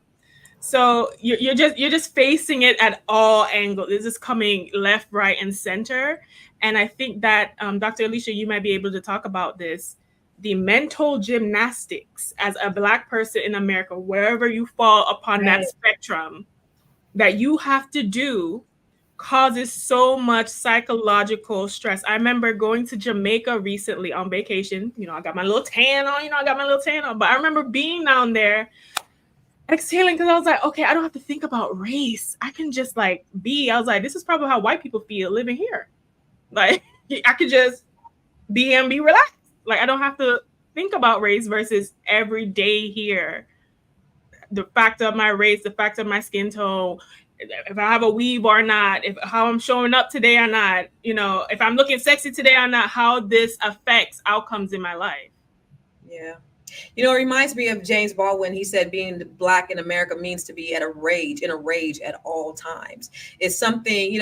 So you're just facing it at all angles. This is coming left, right, and center. And I think that Dr. Alicia, you might be able to talk about this. The mental gymnastics as a Black person in America, wherever you fall upon that spectrum, that you have to do causes so much psychological stress. I remember going to Jamaica recently on vacation. I got my little tan on, but I remember being down there exhaling because I was like, okay, I don't have to think about race. I can just be. I was like, this is probably how white people feel living here. Like, I could just be and be relaxed. Like, I don't have to think about race versus every day here. The fact of my race, the fact of my skin tone, if I have a weave or not, how I'm showing up today or not, if I'm looking sexy today or not, how this affects outcomes in my life. Yeah. It reminds me of James Baldwin. He said being Black in America means to be in a rage at all times. It's something,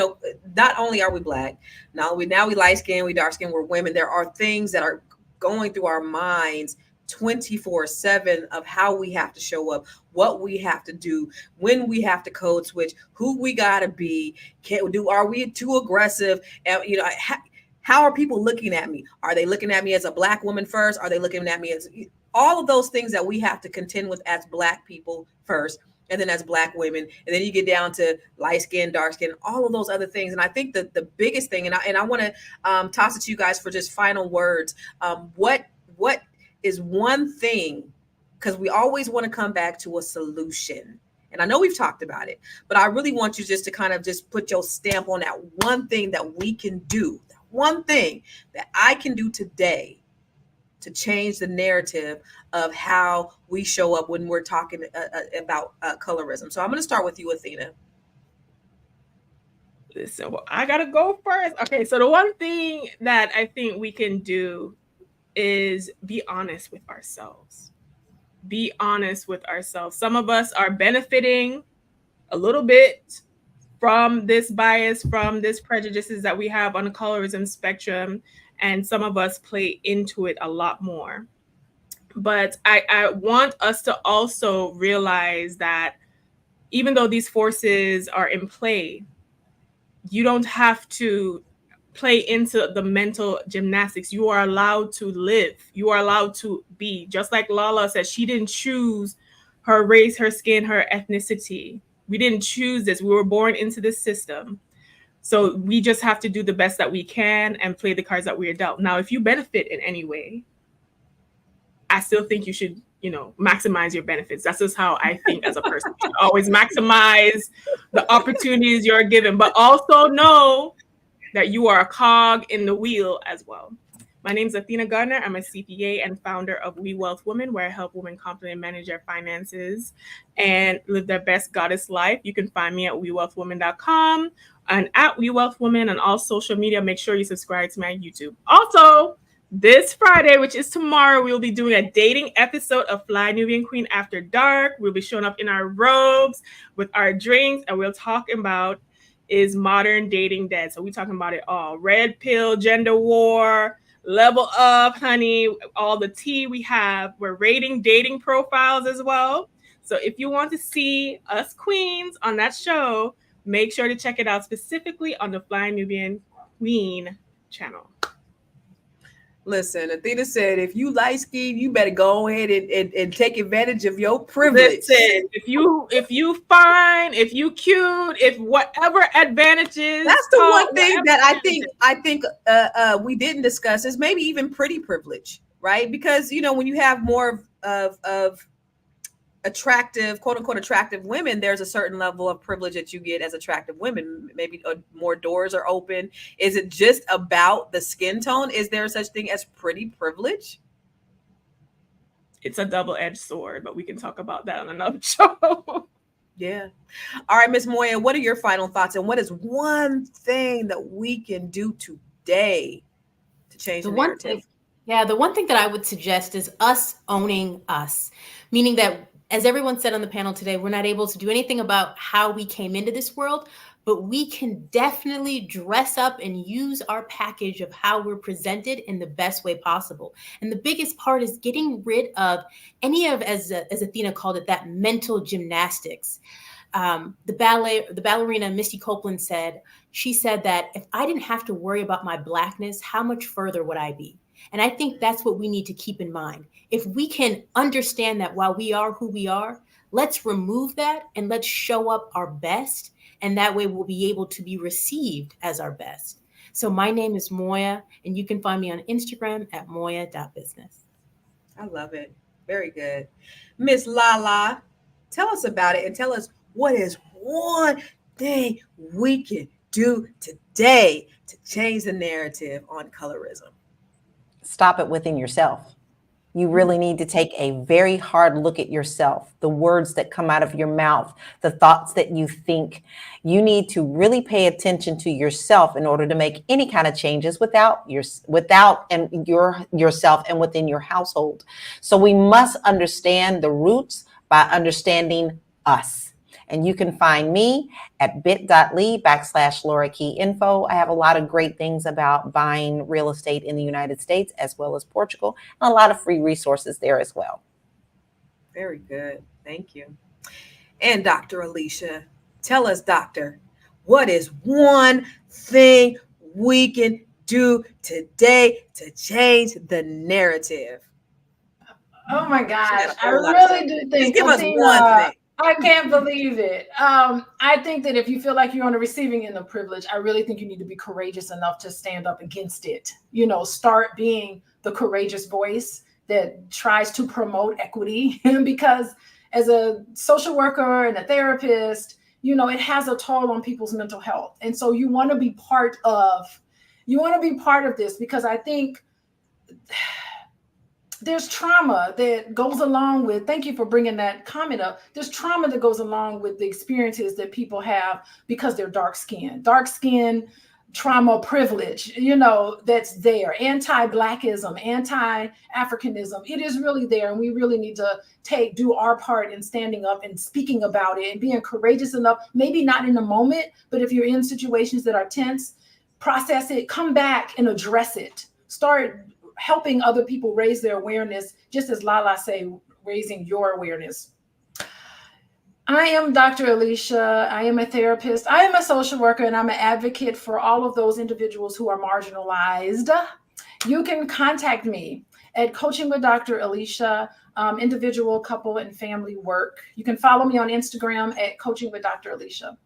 not only are we Black, now we light skinned, we dark skinned, we're women. There are things that are going through our minds 24/7 of how we have to show up, what we have to do, when we have to code switch, who we got to be. Are we too aggressive? And, how are people looking at me? Are they looking at me as a Black woman first? Are they looking at me as all of those things that we have to contend with as Black people first, and then as Black women, and then you get down to light skin, dark skin, all of those other things. And I think that the biggest thing, and I want to toss it to you guys for just final words. What is one thing, because we always want to come back to a solution. And I know we've talked about it, but I really want you just to kind of just put your stamp on that one thing that we can do, that one thing that I can do today to change the narrative of how we show up when we're talking about colorism. So I'm going to start with you, Athena. Listen, well, I gotta go first. Okay, so the one thing that I think we can do is be honest with ourselves. Be honest with ourselves. Some of us are benefiting a little bit from this bias, from this prejudices that we have on the colorism spectrum, and some of us play into it a lot more. But I want us to also realize that even though these forces are in play, you don't have to play into the mental gymnastics. You are allowed to live. You are allowed to be. Just like Lala said, she didn't choose her race, her skin, her ethnicity. We didn't choose this. We were born into this system. So we just have to do the best that we can and play the cards that we are dealt. Now, if you benefit in any way, I still think you should, maximize your benefits. That's just how I think as a person. You should always maximize the opportunities you're given, but also know that you are a cog in the wheel as well. My name is Athena Gardner. I'm a CPA and founder of We Wealth Women, where I help women confidently manage their finances and live their best goddess life. You can find me at wewealthwomen.com and at We Wealth Women on all social media. Make sure you subscribe to my YouTube. Also, this Friday, which is tomorrow, we'll be doing a dating episode of Fly Nubian Queen After Dark. We'll be showing up in our robes with our drinks, and we'll talk about, is modern dating dead? So we're talking about it all. Red pill, gender war, level up, honey, all the tea we have. We're rating dating profiles as well. So if you want to see us queens on that show, make sure to check it out specifically on the Fly Nubian Queen channel. Listen, Athena said, if you light skinned, you better go ahead and take advantage of your privilege. Listen, if you fine, if you cute, if whatever advantages. That's the one thing that I think we didn't discuss is maybe even pretty privilege, right? Because when you have more of attractive, quote unquote, attractive women, there's a certain level of privilege that you get as attractive women. Maybe more doors are open. Is it just about the skin tone? Is there such thing as pretty privilege? It's a double-edged sword, but we can talk about that on another show. Yeah. All right, Miss Moya, what are your final thoughts? And what is one thing that we can do today to change the narrative? The one thing that I would suggest is us owning us, meaning that, as everyone said on the panel today, we're not able to do anything about how we came into this world, but we can definitely dress up and use our package of how we're presented in the best way possible. And the biggest part is getting rid of any of, as Athena called it, that mental gymnastics. The ballerina Misty Copeland said that if I didn't have to worry about my Blackness, how much further would I be? And I think that's what we need to keep in mind. If we can understand that while we are who we are, let's remove that and let's show up our best. And that way we'll be able to be received as our best. So my name is Moya, and you can find me on Instagram at moya.business. I love it. Very good. Miss Lala, tell us about it and tell us what is one thing we can do today to change the narrative on colorism. Stop it within yourself. You really need to take a very hard look at yourself, the words that come out of your mouth, the thoughts that you think. You need to really pay attention to yourself in order to make any kind of changes without yourself and within your household. So we must understand the roots by understanding us. And you can find me at bit.ly/LauraKeyInfo. I have a lot of great things about buying real estate in the United States as well as Portugal, and a lot of free resources there as well. Very good. Thank you. And Dr. Alicia, tell us, doctor, what is one thing we can do today to change the narrative? Oh my gosh. I really do think, give us one thing. I can't believe it. I think that if you feel like you're on the receiving end of privilege, I really think you need to be courageous enough to stand up against it. Start being the courageous voice that tries to promote equity. Because as a social worker and a therapist, it has a toll on people's mental health. And so you want to be part of, You want to be part of this, because I think there's trauma that goes along with, thank you for bringing that comment up. There's trauma that goes along with the experiences that people have because they're dark skinned, trauma, privilege, that's there. Anti-Blackism, anti-Africanism. It is really there. And we really need to do our part in standing up and speaking about it and being courageous enough, maybe not in the moment, but if you're in situations that are tense, process it, come back and address it. Start helping other people raise their awareness, just as Lala say, raising your awareness. I am Dr. Alicia. I am a therapist. I am a social worker, and I'm an advocate for all of those individuals who are marginalized. You can contact me at Coaching with Dr. Alicia, individual, couple, and family work. You can follow me on Instagram at Coaching with Dr. Alicia.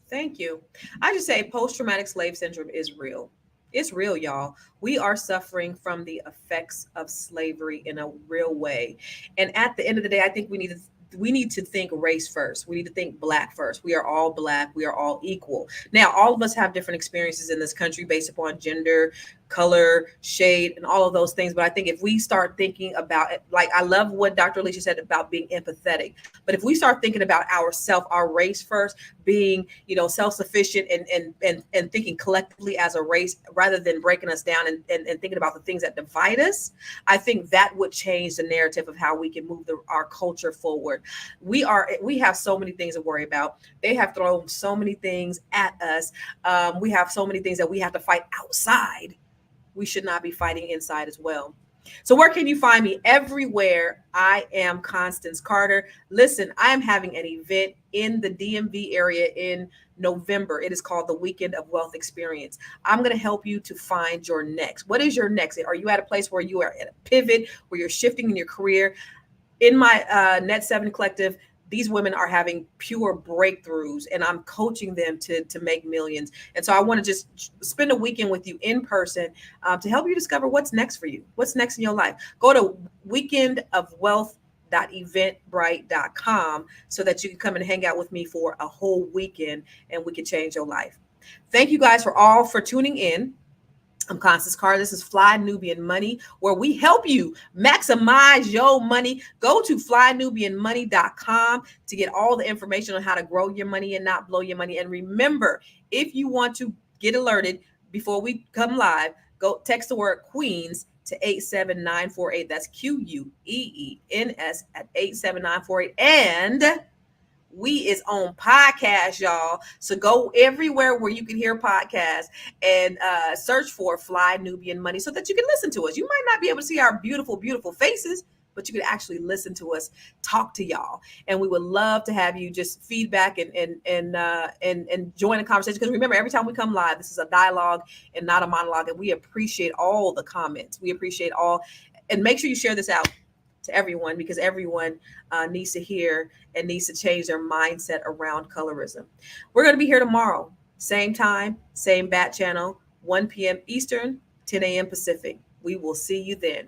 Thank you. I just say post-traumatic slave syndrome is real. It's real, y'all. We are suffering from the effects of slavery in a real way. And at the end of the day, I think we need to think race first. We need to think Black first. We are all Black. We are all equal. Now, all of us have different experiences in this country based upon gender, color, shade, and all of those things. But I think if we start thinking about it, like I love what Dr. Alicia said about being empathetic. But if we start thinking about ourselves, our race first, being, self-sufficient and thinking collectively as a race rather than breaking us down and thinking about the things that divide us, I think that would change the narrative of how we can move our culture forward. We have so many things to worry about. They have thrown so many things at us. We have so many things that we have to fight outside. We should not be fighting inside as well. So where can you find me? Everywhere. I am Constance Carter. Listen, I am having an event in the DMV area in November. It is called the Weekend of Wealth Experience. I'm going to help you to find your next. What is your next? Are you at a place where you are at a pivot, where you're shifting in your career? In my Net 7 Collective, these women are having pure breakthroughs, and I'm coaching them to make millions. And so I want to just spend a weekend with you in person to help you discover what's next for you, what's next in your life. Go to weekendofwealth.eventbrite.com so that you can come and hang out with me for a whole weekend, and we can change your life. Thank you guys for tuning in. I'm Constance Carter. This is Fly Nubian Money, where we help you maximize your money. Go to flynubianmoney.com to get all the information on how to grow your money and not blow your money. And remember, if you want to get alerted before we come live, go text the word Queens to 87948. That's QUEENS at 87948. And we is on podcast, y'all. So go everywhere where you can hear podcasts and search for Fly Nubian Money so that you can listen to us. You might not be able to see our beautiful, beautiful faces, but you can actually listen to us talk to y'all. And we would love to have you just feedback and join the conversation. Because remember, every time we come live, this is a dialogue and not a monologue. And we appreciate all the comments. We appreciate all. And make sure you share this out to everyone, because everyone needs to hear and needs to change their mindset around colorism. We're going to be here tomorrow, same time, same bat channel, 1 p.m. Eastern, 10 a.m. Pacific. We will see you then.